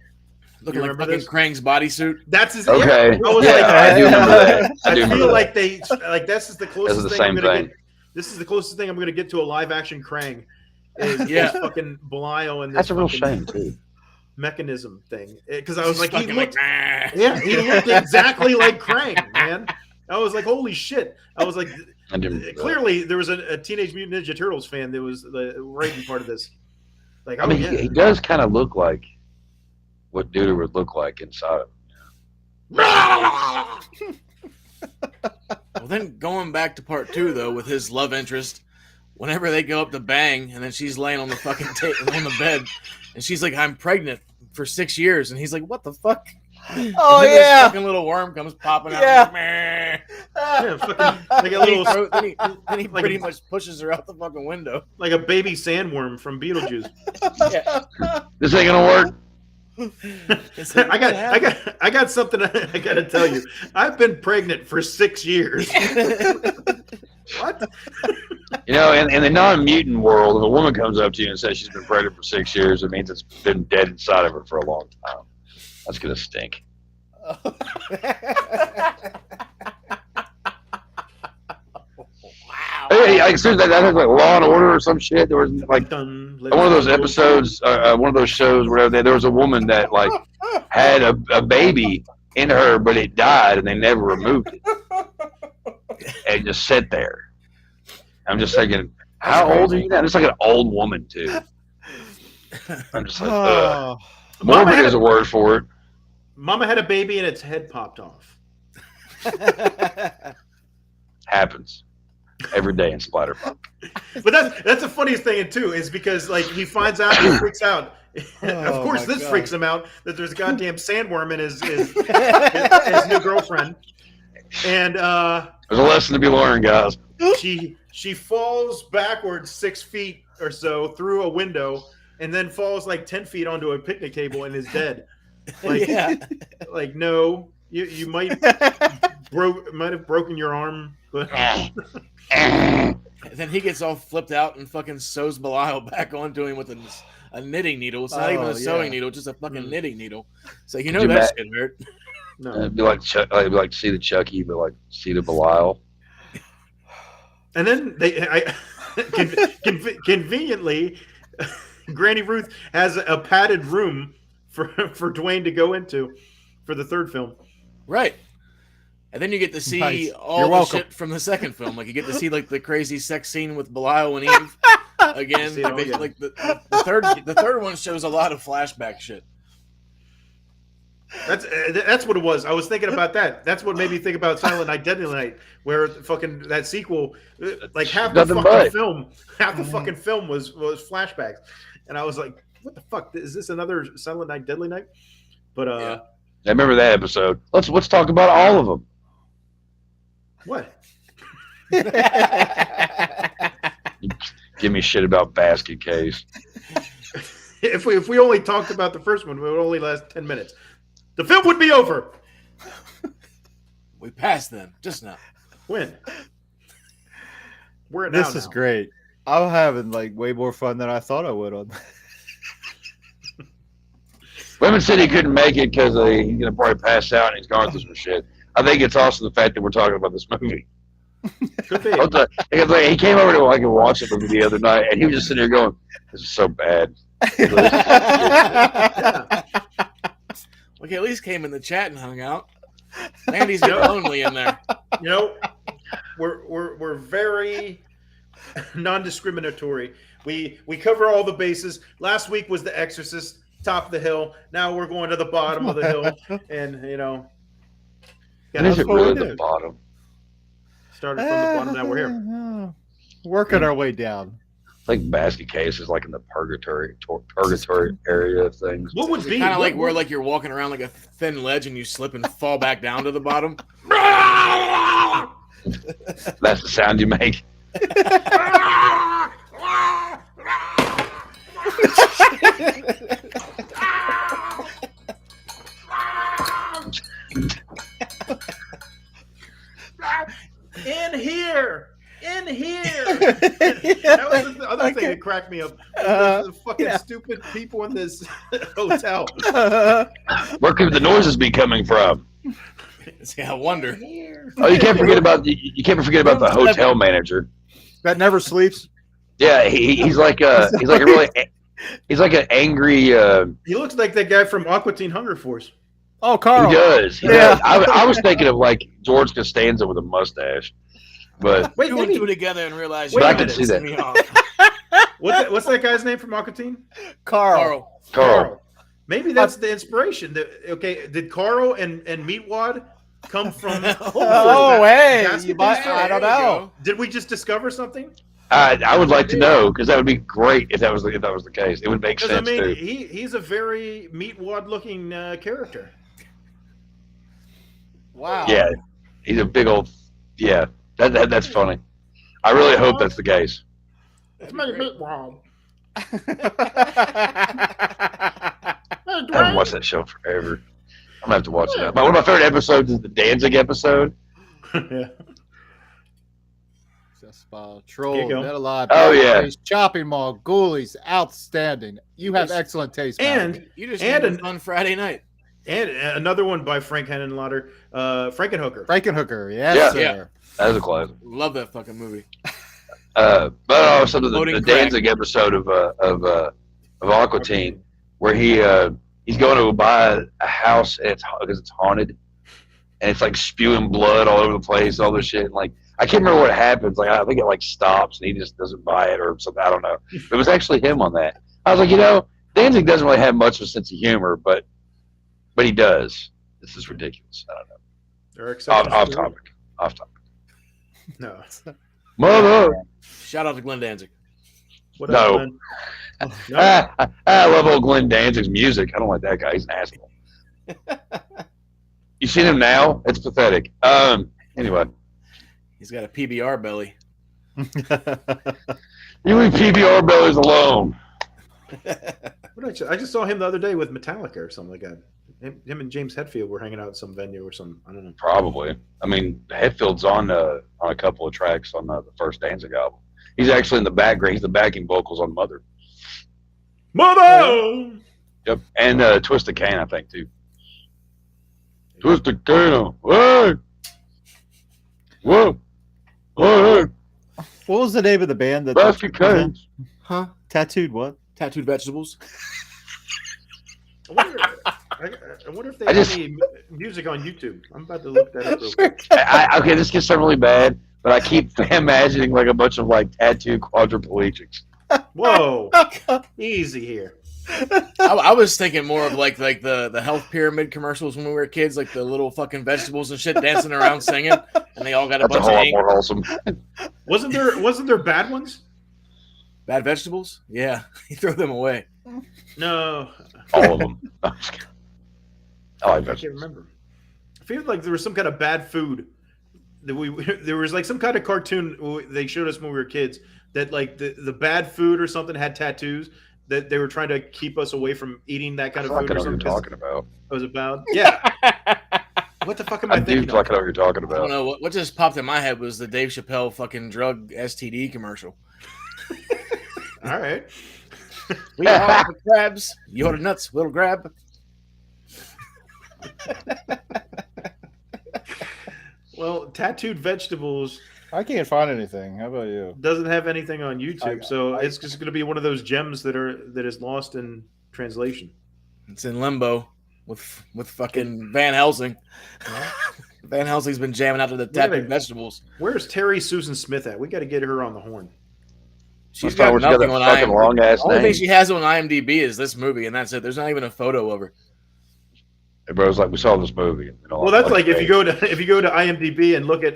Looking like fucking Krang's bodysuit. That's his. Okay. Yeah, I was Yeah, like, I do remember that. I feel like this is the closest thing I'm gonna thing. get. This is the closest thing I'm gonna get to a live action Krang. Is fucking Belial and this that's a real shame too. Mechanism thing, because I was like, he looked exactly like Krang, man. I was like, holy shit! I was like, clearly there was a Teenage Mutant Ninja Turtles fan that was the writing part of this. Like, I mean, he does kind of look like what Duder would look like inside of him. Well, then going back to part 2 though, with his love interest, whenever they go up to bang, and then she's laying on the fucking on the bed, and she's like, "I'm pregnant for 6 years," and he's like, "What the fuck?" Oh and then yeah, this fucking little worm comes popping out. Yeah. Yeah, fucking, like a little, then he pretty much pushes her out the fucking window, like a baby sandworm from Beetlejuice. Yeah. This ain't gonna work. I got something I gotta tell you. I've been pregnant for 6 years. What? You know, in the non-mutant world, if a woman comes up to you and says she's been pregnant for 6 years, it means it's been dead inside of her for a long time. That's gonna stink. Wow. Hey, I seriously, that was like Law and Order or some shit. There was like one of those episodes, one of those shows where there was a woman that like had a baby in her, but it died and they never removed it. And just sat there. I'm just thinking, how old are you now? It's like an old woman too. I'm just like, morbid is a word for it. Mama had a baby and its head popped off. Happens every day in Splatterpunk. But that's the funniest thing too, is because like he finds out, he freaks out. Of course, this freaks him out that there's a goddamn sandworm in his new girlfriend. And there's a lesson to be learned, guys. She falls backwards 6 feet or so through a window, and then falls like 10 feet onto a picnic table and is dead. Like, like no, you might have broken your arm. But and then he gets all flipped out and fucking sews Belial back onto him with a knitting needle. It's not even a sewing needle, just a fucking knitting needle. So you know that shit hurt. No, it'd be like to see the Chucky, but like see the Belial. And then conveniently, Granny Ruth has a padded room for Dwayne to go into for the third film. Right. And then you get to see all the shit from the second film. Like you get to see like the crazy sex scene with Belial and Eve again. Like the third one shows a lot of flashback shit. That's what it was. I was thinking about that. That's what made me think about Silent Night, Deadly Night, where fucking that sequel, like half the fucking film was flashbacks, and I was like, what the fuck? Is this another Silent Night, Deadly Night? But I remember that episode. Let's talk about all of them. What? Give me shit about Basket Case. If we only talked about the first one, it would only last 10 minutes. The film would be over. We passed them just now. When? We're now. This is great. I'm having like way more fun than I thought I would on. Women said he couldn't make it because he's gonna probably pass out and he's going through some shit. I think it's also the fact that we're talking about this movie. Could be. He came over to watch it with me the other night, and he was just sitting there going, "This is so bad." Like at least came in the chat and hung out. Andy's getting lonely in there. You know, we're very non-discriminatory. We cover all the bases. Last week was The Exorcist, top of the hill. Now we're going to the bottom of the hill, and you know, is it really the bottom? Started from the bottom. Now we're here, working our way down. I think Basket Case is like in the purgatory area of things. What would be kind of like where like you're walking around like a thin ledge and you slip and fall back down to the bottom? That's the sound you make. In here. That was the other thing that cracked me up. The fucking stupid people in this hotel. Where could the noises be coming from? See, I wonder. Oh, you can't forget about the hotel manager. That never sleeps. Yeah, he's like an angry. He looks like that guy from Aqua Teen Hunger Force. Oh, Carl. He does. He does. I was thinking of like George Costanza with a mustache. But wait, two and two together and realize I can see that. What's that guy's name from Aqua Teen? Carl. Maybe that's the inspiration. Did Carl and Meatwad come from? Hey, I don't know. Did we just discover something? I would like to know, because that would be great if that was the case. It would make sense. I mean, too. he's a very Meatwad looking character. Wow. Yeah, he's a big old. Yeah, that's funny. I really hope that's the case. It's my Meatwad. I haven't watched that show forever. I'm gonna have to watch it now. One of my favorite episodes is the Danzig episode. Yeah. Troll, Dead Alive. Oh yeah. Chopping Mall, Ghoulies, outstanding. You have excellent taste. And you just had a fun Friday night. And another one by Frank Henenlotter, Frankenhooker. Frankenhooker, yes, sir. Yeah. That is a classic. Love that fucking movie. But also the Danzig episode of Aqua Teen, where he's going to buy a house because it's haunted, and it's like spewing blood all over the place, all this shit. And, like, I can't remember what happens. Like, I think it like stops and he just doesn't buy it or something. I don't know. It was actually him on that. I was like, Danzig doesn't really have much of a sense of humor, but he does. This is ridiculous. I don't know. Off topic. No. Mother. Shout out to Glenn Danzig. What up, No. Glenn? No. I love old Glenn Danzig's music. I don't like that guy. He's an asshole. You seen him now? It's pathetic. Anyway. He's got a PBR belly. You leave PBR bellies alone. I just saw him the other day with Metallica or something like that. Him and James Hetfield were hanging out at some venue or something. I don't know. Probably. I mean, Hetfield's on a couple of tracks on the first Danzig album. He's actually in the background. He's the backing vocals on Mother. Mother! Yep. And Twisted Cane, I think, too. Twisted Cane. Hey! Whoa! Hey! What was the name of the band that? Basket Canes. Huh? Tattooed what? Tattooed Vegetables. I wonder if they have any music on YouTube. I'm about to look that up real quick. Okay, this gets really bad, but I keep imagining like a bunch of like tattooed quadriplegics. Whoa. Easy here. I was thinking more of like the health pyramid commercials when we were kids, like the little fucking vegetables and shit dancing around singing, and they all got a That's bunch a whole of lot more wholesome. Wasn't there bad ones? bad vegetables. Yeah, he threw them away. No. All of them. I like I vegetables. can't remember. I feel like there was some kind of bad food that there was like some kind of cartoon they showed us when we were kids that like the bad food or something had tattoos that they were trying to keep us away from eating that kind of food I or know what you're something. talking about. It was about What the fuck am I I do thinking? feel like I know what you're talking I don't about. know what just popped in my head was the Dave Chappelle fucking drug STD commercial. All right. We are the crabs. You order nuts, we'll grab. Well, Tattooed Vegetables I can't find anything. How about you? doesn't have anything on YouTube, so it's just going to be one of those gems that is lost in translation. It's in limbo with fucking Van Helsing. Van Helsing's been jamming out to the Tattooed Vegetables. Where's Terry Susan Smith at? We got to get her on the horn. She's Got got nothing on fucking IMDb. long ass The only thing name. she has on IMDb is this movie, and that's it. There's not even a photo of her. Everybody's like, we saw this movie. Well, that's like if you go to IMDb and look at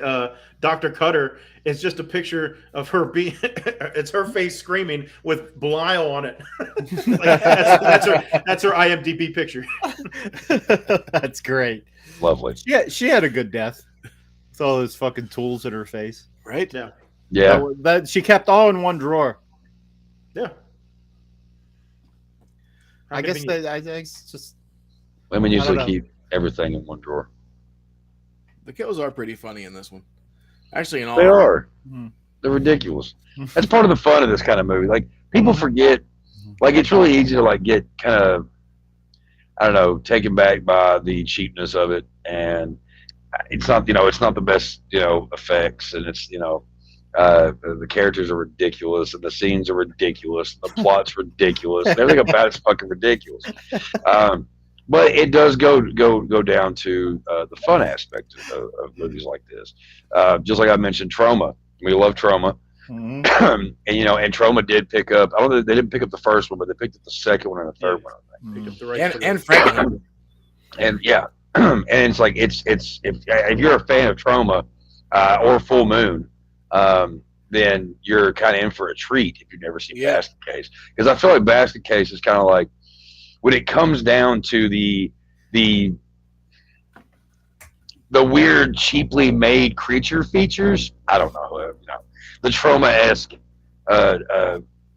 Dr. Cutter, it's just a picture of her it's her face screaming with Belial on it. Like, that's her IMDb picture. That's great. Lovely. Yeah, she had a good death with all those fucking tools in her face. Right? Yeah. Yeah. That she kept all in one drawer. Yeah. I guess it's just Women I don't usually know. keep everything in one drawer. The kills are pretty funny in this one. Actually, in all They are. Mhm. They're ridiculous. That's part of the fun of this kind of movie. Like, people forget, like, it's really easy to, like, get kind of, I don't know, taken back by the cheapness of it. And it's not, it's not the best, effects. And it's, the characters are ridiculous. And the scenes are ridiculous. The plot's ridiculous. And everything about it's fucking ridiculous. But it does go down to the fun aspect of movies like this. Just like I mentioned, Trauma. We love Trauma. Mhm. And Trauma did pick up. I don't know. They didn't pick up the first one, but they picked up the second one and the third one. I think. Pick up the right and Frankenheimer. And yeah, and it's like it's if you're a fan of Trauma or Full Moon, then you're kind of in for a treat if you've never seen Basket Case, because I feel like Basket Case is kind of like, when it comes down to the weird, cheaply made creature features, I don't know, the Trauma-esque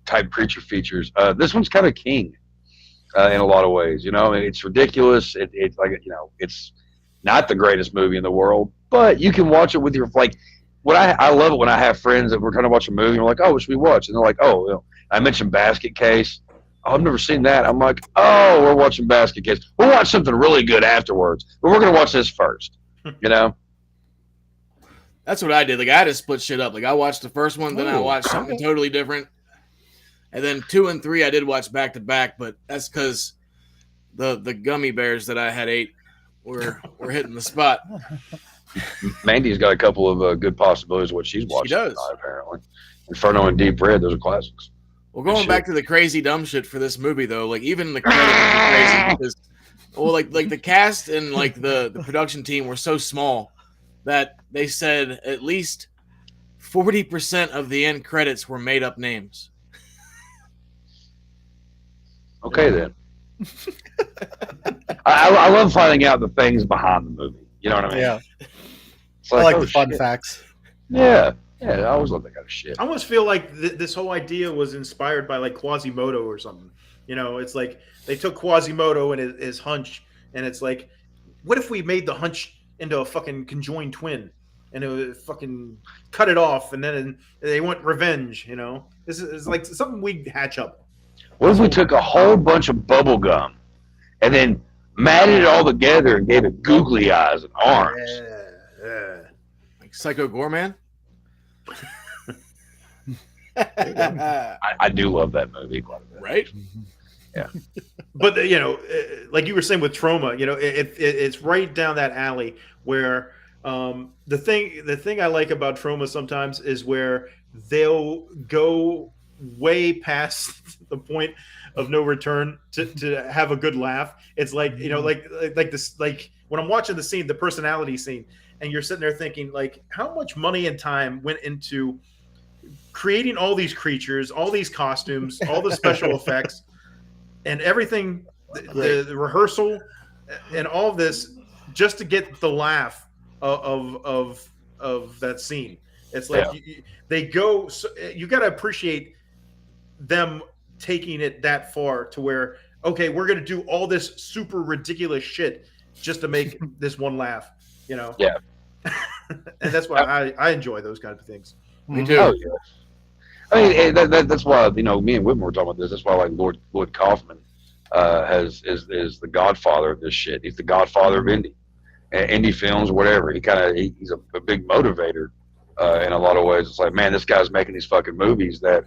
type creature features. This one's kind of king in a lot of ways. It's ridiculous. It's like it's not the greatest movie in the world, but you can watch it with your I love it when I have friends that we're trying to watch a movie and we're like, oh, what should we watch? And they're like, oh, I mentioned Basket Case. Oh, I've never seen that. I'm like, oh, we're watching Basket Case. We'll watch something really good afterwards, but we're going to watch this first, That's That's what I did. Like I had to split shit up. Like I watched the first one, then I watched something totally different, and then 2 and 3 I did watch back to back. But that's because the gummy bears that I had ate were hitting the spot. Mandy's got a couple of good possibilities of what she's watching. She does. Tonight, apparently. Inferno and Deep Red, those are classics. Well, going back to the crazy dumb shit for this movie, though, like even the credits are crazy because, well, like the cast and like the production team were so small that they said at least 40% of the end credits were made up names. Okay, then. I love finding out the things behind the movie. You know what I mean? Yeah. It's I like oh, the fun shit. facts. Yeah. Yeah, I always love that kind of shit. I almost feel like this whole idea was inspired by like Quasimodo or something. You know, it's like they took Quasimodo and his hunch, and it's like, what if we made the hunch into a fucking conjoined twin, and it would fucking cut it off, and then they want revenge. You know, this is like something we hatch up. What if we took a whole bunch of bubble gum and then matted it all together and gave it googly eyes and arms? Yeah. Like Psycho Gorman? I do love that movie quite a bit. Right? Yeah. But you know, like you were saying with Trauma, you know, it's right down that alley where the thing I like about Trauma sometimes is where they'll go way past the point of no return to have a good laugh. It's like, you know, like this, like when I'm watching the scene, the personality scene, and you're sitting there thinking, like, how much money and time went into creating all these creatures, all these costumes, all the special effects, and everything, the rehearsal, and all of this, just to get the laugh of that scene. It's like they go. So, you got to appreciate them taking it that far to where, okay, we're gonna do all this super ridiculous shit just to make this one laugh. You know. Yeah. And that's why I enjoy those kind of things. Me too. Oh, yeah. I mean, that's why, you know, me and Whitmer were talking about this. That's why, like, Lloyd Kaufman is the godfather of this shit. He's the godfather of indie films, whatever. He's a big motivator in a lot of ways. It's like, man, this guy's making these fucking movies that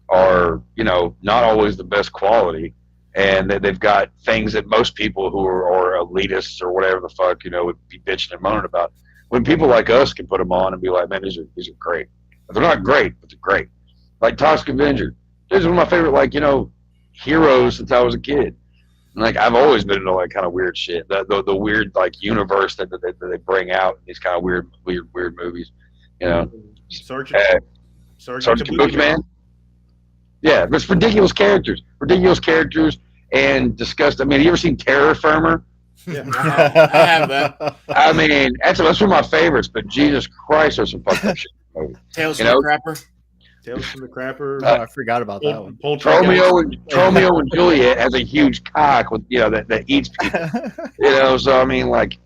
are, you know, not always the best quality, and they've got things that most people who are elitists or whatever the fuck, you know, would be bitching and moaning about. When people like us can put them on and be like, man, these are great. They're not great, but they're great. Like Toxic Avenger. This is one of my favorite, like, you know, heroes since I was a kid. And, like, I've always been into, like, kind of weird shit. The weird, like, universe that they bring out in these kind of weird movies. You know, Sergeant Kabuki Man. Yeah, it's ridiculous characters, and disgusting. I mean, have you ever seen Terror Firmer? Yeah. I have that. I mean, that's one of my favorites. But Jesus Christ, there's some fucked up shit. Tales from the Crapper. Tales from the Crapper. I forgot about that one. Romeo and Juliet has a huge cock with, you know, that eats people. You know, so I mean, like,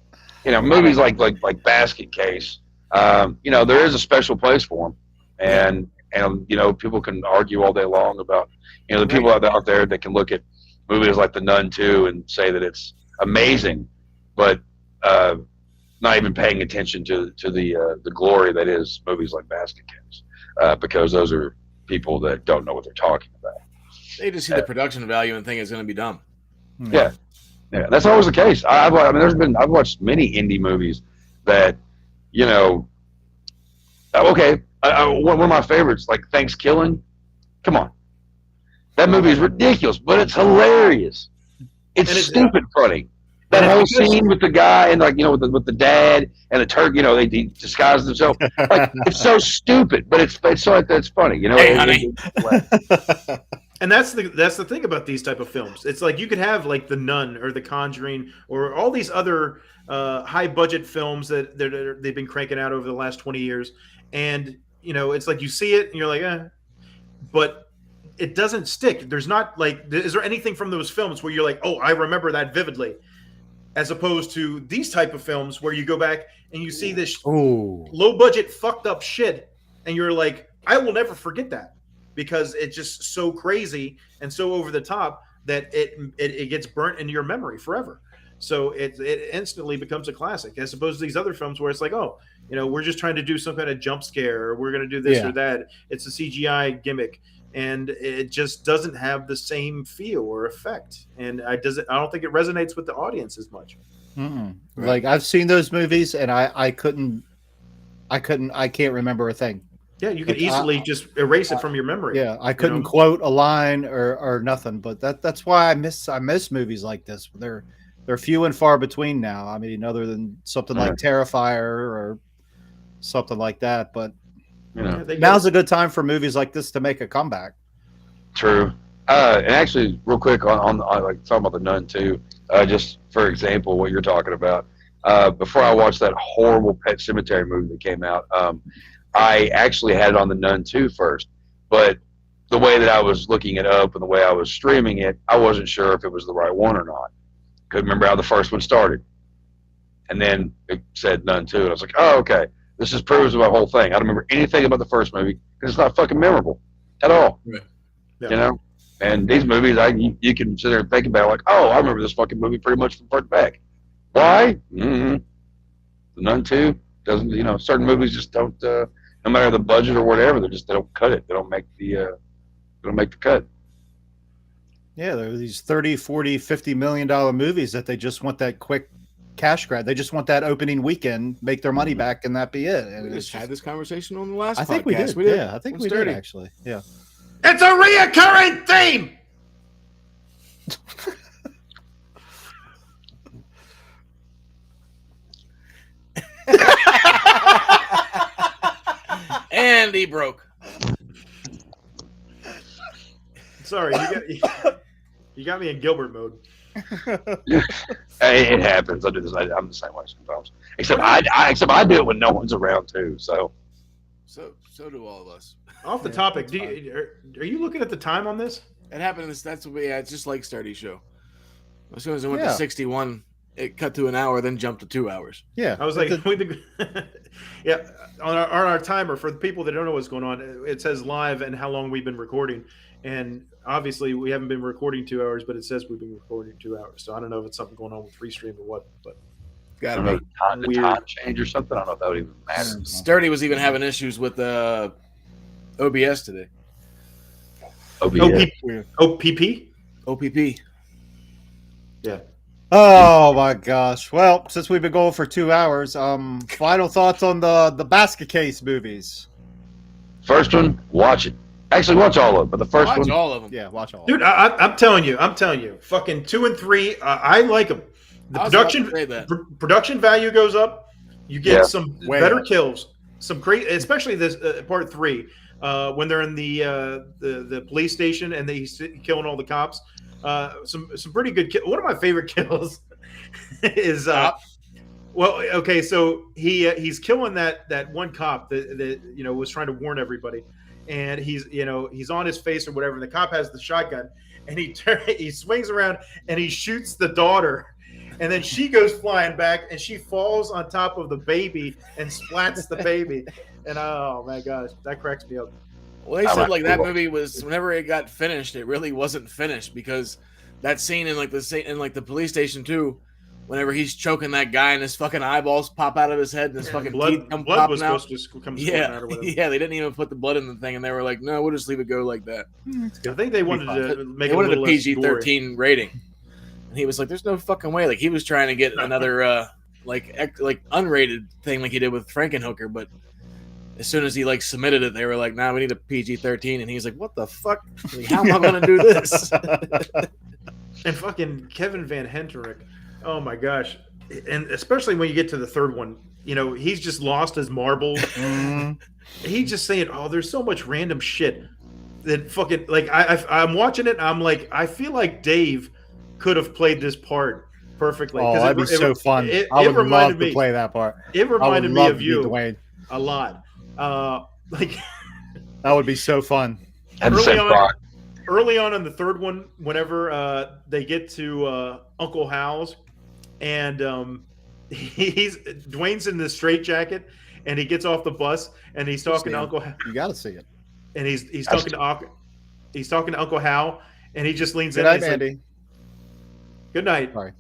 you know, movies like Basket Case. You know, there is a special place for them, and you know, people can argue all day long about, you know, the people out there that can look at movies like The Nun 2 and say that it's amazing, but not even paying attention to the glory that is movies like Basket Case, because those are people that don't know what they're talking about. They just see the production value and think it's going to be dumb. Yeah, that's always the case. I've watched many indie movies that, you know, okay, one of my favorites, like Thanksgiving. Come on, that movie is ridiculous, but it's hilarious. It's stupid funny. That whole scene with the guy and, like, you know, with the dad and the turkey, you know, they disguise themselves. Like, it's so stupid, but it's so that's funny, you know. Hey, honey. And that's the thing about these type of films. It's like you could have like The Nun or The Conjuring or all these other high budget films that they've been cranking out over the last 20 years, and you know, it's like you see it and you're like, but it doesn't stick. There's not like, is there anything from those films where you're like, oh, I remember that vividly? As opposed to these type of films where you go back and you see this low budget fucked up shit, and you're like, I will never forget that because it's just so crazy and so over the top that it gets burnt into your memory forever. So it instantly becomes a classic, as opposed to these other films where it's like, oh, we're just trying to do some kind of jump scare, or we're going to do this or that. It's a CGI gimmick, and it just doesn't have the same feel or effect. And I don't think it resonates with the audience as much. Right. Like, I've seen those movies, and I can't remember a thing. Yeah, you could easily just erase it from your memory. Yeah, I couldn't quote a line or nothing. But that's why I miss movies like this. They're few and far between now. I mean, other than something like Terrifier or something like that. But now's a good time for movies like this to make a comeback. True. And actually, real quick on like talking about the Nun too. Just for example, what you're talking about. Before I watched that horrible Pet Sematary movie that came out, I actually had it on the Nun 2 first. But the way that I was looking it up and the way I was streaming it, I wasn't sure if it was the right one or not. Couldn't remember how the first one started. And then it said Nun 2. And I was like, oh, okay. This just proves my whole thing. I don't remember anything about the first movie because it's not fucking memorable at all. Right. Yeah. And these movies, you can sit there and think about, like, oh, I remember this fucking movie pretty much from front to back. Why? The Nun 2 doesn't, certain movies just don't, no matter the budget or whatever, they don't cut it. They don't make the cut. Yeah, there are these 30, 40, $50 million movies that they just want that quick cash grab. They just want that opening weekend, make their money back, and that be it. And we just had this conversation on the last podcast. I think we did. Yeah, I think we did, actually. Yeah. It's a reoccurring theme! And he broke. Sorry, you got me in Gilbert mode. Hey, it happens. I do this. I'm the same way sometimes. Except I do it when no one's around too. So do all of us. Off the topic, are you looking at the time on this? It happened. It's just like Sturdy's show. As soon as it went to 61, it cut to an hour, then jumped to 2 hours. Yeah, I was like, yeah. On our timer, for the people that don't know what's going on, it says live and how long we've been recording, and obviously we haven't been recording 2 hours, but it says we've been recording 2 hours. So I don't know if it's something going on with Freestream or what, but got to be time change or something. I don't know if that would even matter. Sturdy was even having issues with OBS today. OPP? OPP. Yeah. Oh my gosh. Well, since we've been going for 2 hours, final thoughts on the basket case movies. First one, watch it. Actually, watch all of them, but the first one. Watch all of them. Yeah, watch all Dude, of them. I'm telling you, fucking 2 and 3, I like them. The production value goes up. You get some better kills, some great, especially this part 3, when they're in the police station and he's killing all the cops. Some pretty good kills. One of my favorite kills is so he's killing that one cop that was trying to warn everybody, and he's on his face or whatever, and the cop has the shotgun, and he swings around and he shoots the daughter. And then she goes flying back, and she falls on top of the baby and splats the baby. And oh my gosh, that cracks me up. Well, they said that movie was, whenever it got finished, it really wasn't finished, because that scene in the police station too, whenever he's choking that guy and his fucking eyeballs pop out of his head and his fucking teeth come blood popping was out. supposed to come out or whatever. Yeah, they didn't even put the blood in the thing, and they were like, no, we'll just leave it go like that. I think they wanted to make it a PG-13 rating. And he was like, there's no fucking way. Like, he was trying to get another like unrated thing like he did with Frankenhooker, but as soon as he submitted it, they were like, nah, we need a PG-13. And he's like, what the fuck? Like, how am I going to do this? And fucking Kevin Van Henterick, oh my gosh. And especially when you get to the third one, he's just lost his marbles. He's just saying, oh, there's so much random shit that fucking, I'm watching it, and I'm like, I feel like Dave could have played this part perfectly. Oh, that'd be so fun. I would love to play that part. It reminded me of you a lot. That would be so fun. Early on in the third one, whenever they get to Uncle Hal's, and Dwayne's in the straitjacket, and he gets off the bus, and he's talking to Uncle Hal. You got to see it. And he's talking to Uncle Hal, And he just leans Good in. night, And he's Mandy. like, good night. Sorry.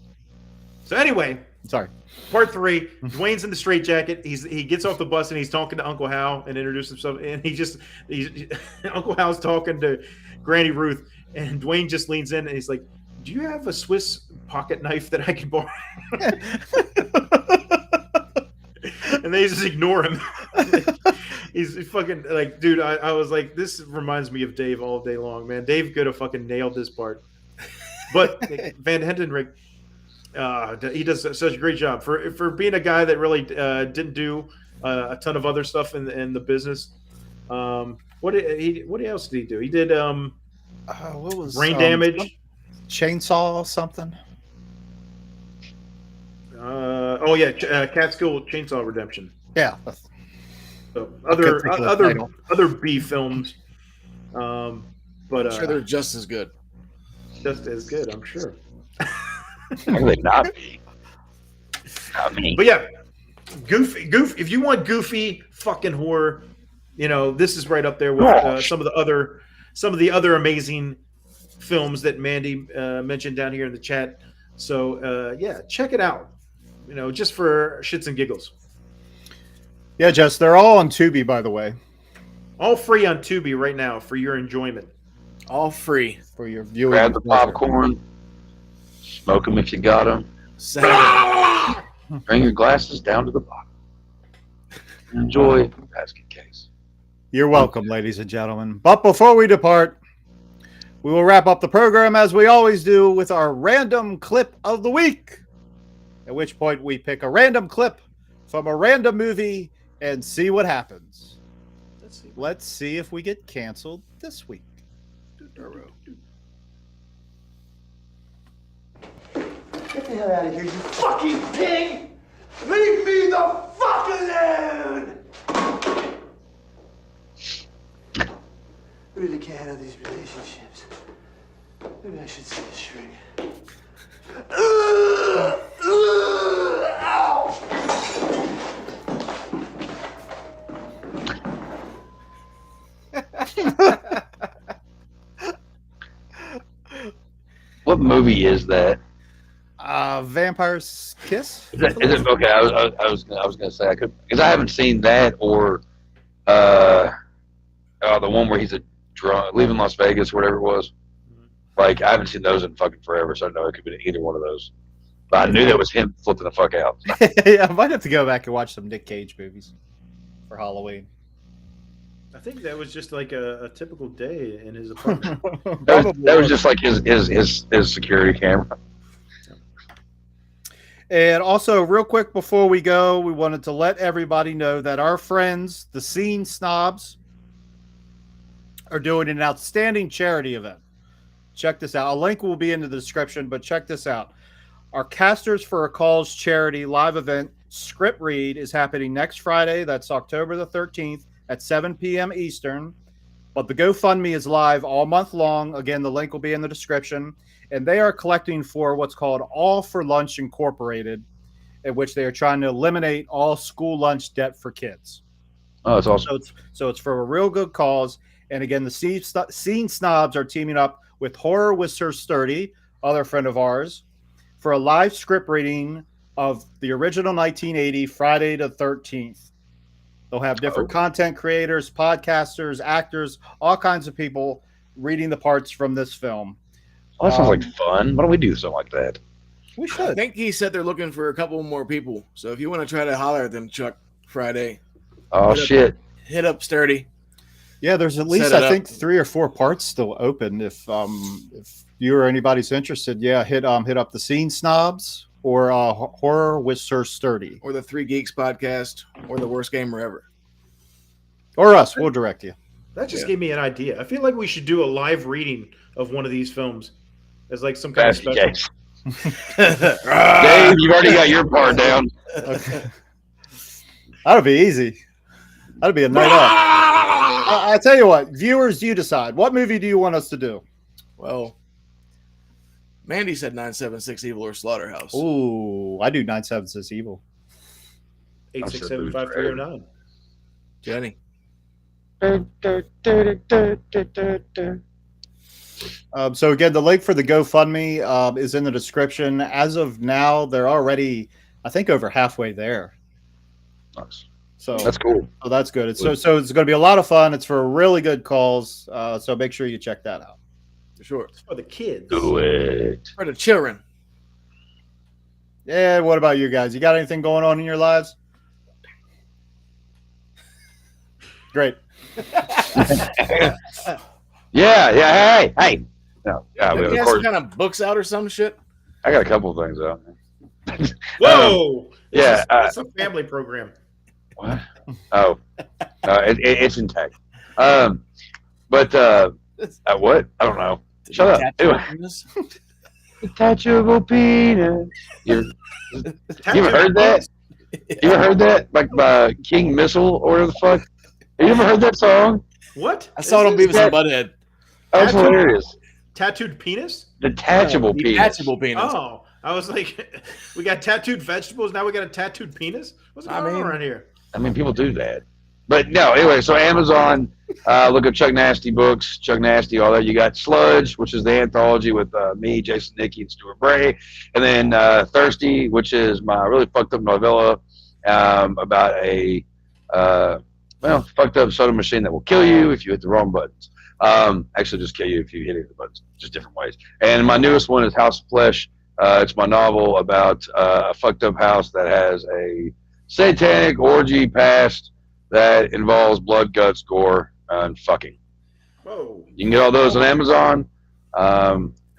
So anyway, Sorry. part 3. Dwayne's in the straitjacket. He gets off the bus and he's talking to Uncle Hal and introduces himself. And he's Uncle Hal's talking to Granny Ruth, and Dwayne just leans in and he's like, "Do you have a Swiss pocket knife that I can borrow?" And they just ignore him. He's fucking like, dude. I was like, this reminds me of Dave all day long, man. Dave could have fucking nailed this part, but Van Hendenrijk. He does such a great job for being a guy that really didn't do a ton of other stuff in the business. What else did he do? He did What was Brain Damage, Chainsaw something. Catskill Chainsaw Redemption. Yeah. So couldn't think of the title. other B films, but I'm sure they're just as good. just as good, I'm sure. How could they not be? Not me. But yeah, goofy. If you want goofy fucking horror, this is right up there with some of the other amazing films that Mandy mentioned down here in the chat. So check it out. Just for shits and giggles. Yeah, Jess, they're all on Tubi, by the way. All free on Tubi right now for your enjoyment. All free. For your viewing. Grab the pleasure. popcorn. Smoke them if you got them. Saturday. Bring your glasses down to the bottom. Enjoy basket case. You're welcome, ladies and gentlemen. But before we depart, we will wrap up the program as we always do with our random clip of the week. At which point we pick a random clip from a random movie and see what happens. Let's see if we get canceled this week. Get the hell out of here, you fucking pig! Leave me the fuck alone! I really can't handle these relationships. Maybe I should set a string. Ow! What movie is that? Vampire's Kiss? Is it okay? I was gonna say I could, because I haven't seen that or the one where he's a drunk leaving Las Vegas, whatever it was. Like I haven't seen those in fucking forever, so I know it could be either one of those. But I knew that was him flipping the fuck out. Yeah, I might have to go back and watch some Nick Cage movies for Halloween. I think that was just like a typical day in his apartment. That was just like his security camera. And also, real quick before we go, we wanted to let everybody know that our friends, the Scene Snobs, are doing an outstanding charity event. Check this out. A link will be in the description, but check this out. Our Casters for a Cause charity live event, Script Read, is happening next Friday. That's October the 13th at 7 p.m. Eastern. But the GoFundMe is live all month long. Again, the link will be in the description. And they are collecting for what's called All for Lunch Incorporated, in which they are trying to eliminate all school lunch debt for kids. Oh, that's awesome. So it's for a real good cause. And again, the Scene Snobs are teaming up with Horror with Sir Sturdy, other friend of ours, for a live script reading of the original 1980 Friday the 13th. They'll have different content creators, podcasters, actors, all kinds of people reading the parts from this film. Oh, that sounds like fun. Why don't we do something like that? We I should. think he said they're looking for a couple more people. So if you want to try to holler at them, Chuck, Friday, Oh, shit. hit up Sturdy. Yeah, there's at least Set it I up. think 3 or 4 parts still open. If you or anybody's interested, yeah, hit up the Scene Snobs or Horror with Sir Sturdy Or the Three Geeks podcast, or the Worst Gamer Ever. or us. We'll direct you. That just gave me an idea. I feel like we should do a live reading of one of these films as like some kind of Basket special. case. Dave, you've already got your part down. Okay. That'll be easy. That'll be a night off. I tell you what, viewers, you decide. What movie do you want us to do? Well, Mandy said 976 Evil or Slaughterhouse. Ooh, I do 976 Evil. 8675309. Jenny. So again, the link for the GoFundMe is in the description. As of now, they're already, I think, over halfway there. Nice. So That's cool. So that's good. So it's going to be a lot of fun. It's for really good cause. So make sure you check that out. For sure. It's for the kids. Do it. For the children. Yeah. What about you guys? You got anything going on in your lives? Great. Yeah. Hey. No, You of have course. some kind of books out or some shit? I got a couple of things out. Whoa! Yeah, It's a family program. What? Oh, it's intact. But what? I don't know. Shut up. Detachable penis. You ever heard that? You ever heard that? Like by King Missile or whatever the fuck? You ever heard that song? What? I saw it on Beavis and Butthead. That was hilarious. Tattooed penis? Detachable penis. Detachable penis. Oh, I was like, we got tattooed vegetables. Now we got a tattooed penis. What's going on around here? I mean, people do that. But no, anyway, so Amazon, look up Chuck Nasty books, Chuck Nasty, all that. You got Sludge, which is the anthology with me, Jason Nickey, and Stuart Bray. And then Thirsty, which is my really fucked up novella about a fucked up soda machine that will kill you if you hit the wrong buttons. Actually, just kill you if you hit the buttons, just different ways. And my newest one is House of Flesh. It's my novel about a fucked up house that has a satanic orgy past that involves blood, guts, gore, and fucking. Whoa. You can get all those on Amazon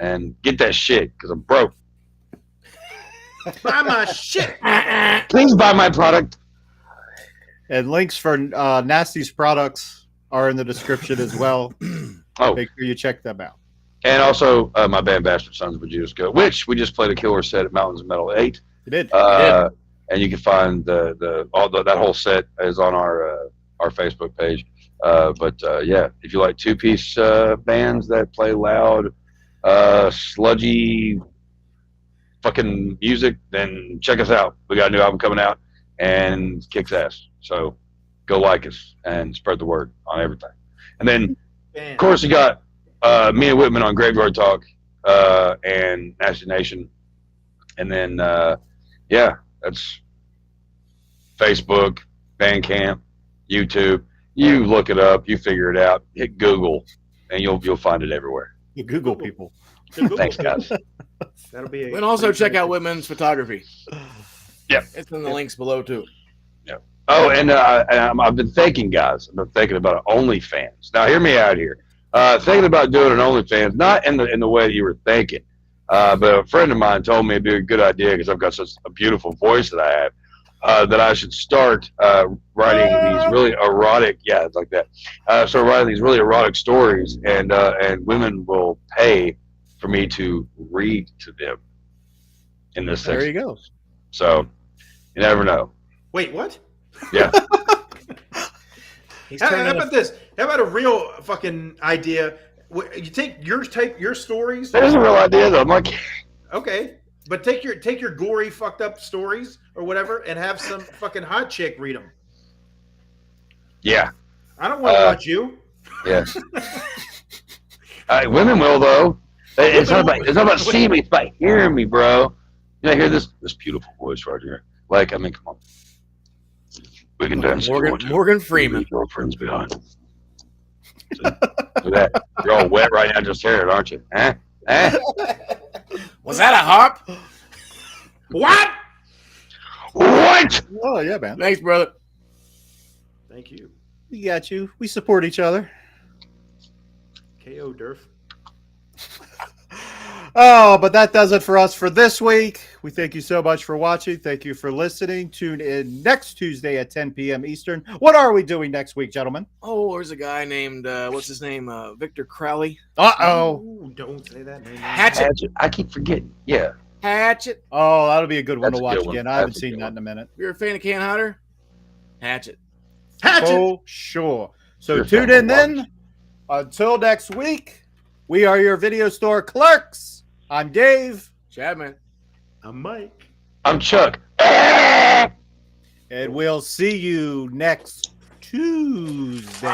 and get that shit because I'm broke. Buy my shit. Please buy my product. And links for Nasty's products are in the description as well. Oh, make sure you check them out. And also my band Bastard Sons of Judas Go, which we just played a killer set at Mountains of Metal 8. You did. And you can find that whole set is on our Facebook page. Yeah, if you like two-piece bands that play loud, sludgy, fucking music, then check us out. We got a new album coming out and it kicks ass. So go like us and spread the word on everything. And then, of course, you got me and Whitman on Graveyard Talk and Nasty Nation. And then, that's Facebook, Bandcamp, YouTube. You look it up, you figure it out, hit Google, and you'll find it everywhere. You Google people. Thanks, guys. That'll be. And also check out Whitman's photography. Yep. It's in the links below too. Yep. Oh, and I've been thinking, guys. I've been thinking about OnlyFans. Now, hear me out here. Thinking about doing an OnlyFans, not in the way that you were thinking. But a friend of mine told me it'd be a good idea because I've got such a beautiful voice that I have, that I should start writing these really erotic, it's like that. So writing these really erotic stories, and women will pay for me to read to them in this section. There you go. So you never know. Wait, what? Yeah. How about this? How about a real fucking idea? You take your stories. There's a real idea though. I'm like, okay, but take your gory fucked up stories or whatever, and have some fucking hot chick read them. Yeah. I don't want to watch you. Yeah. Women will though. It's not about seeing me. It's about hearing me, bro. You know, hear this beautiful voice right here. Like, I mean, come on. We can dance. Morgan Freeman. Girlfriends behind. Look at that. You're all wet right now. Just hear it, aren't you? Was that a harp? What? What? Oh yeah, man. Thanks, brother. Thank you. We got you. We support each other. KO Durf. Oh, but that does it for us for this week. We thank you so much for watching. Thank you for listening. Tune in next Tuesday at 10 p.m. Eastern. What are we doing next week, gentlemen? Oh, there's a guy named, what's his name? Victor Crowley. Uh-oh. Ooh, don't say that name. Hatchet. I keep forgetting. Yeah. Hatchet. Oh, that'll be a good one That's to a watch good one. again. I haven't That's a seen good that one. in a minute. You're a fan of Can Hunter? Hatchet. Hatchet. Oh, sure. So You're tune a in fan of then. Until next week, we are your video store clerks. I'm Dave. Chadman. I'm Mike. I'm Chuck. And we'll see you next Tuesday.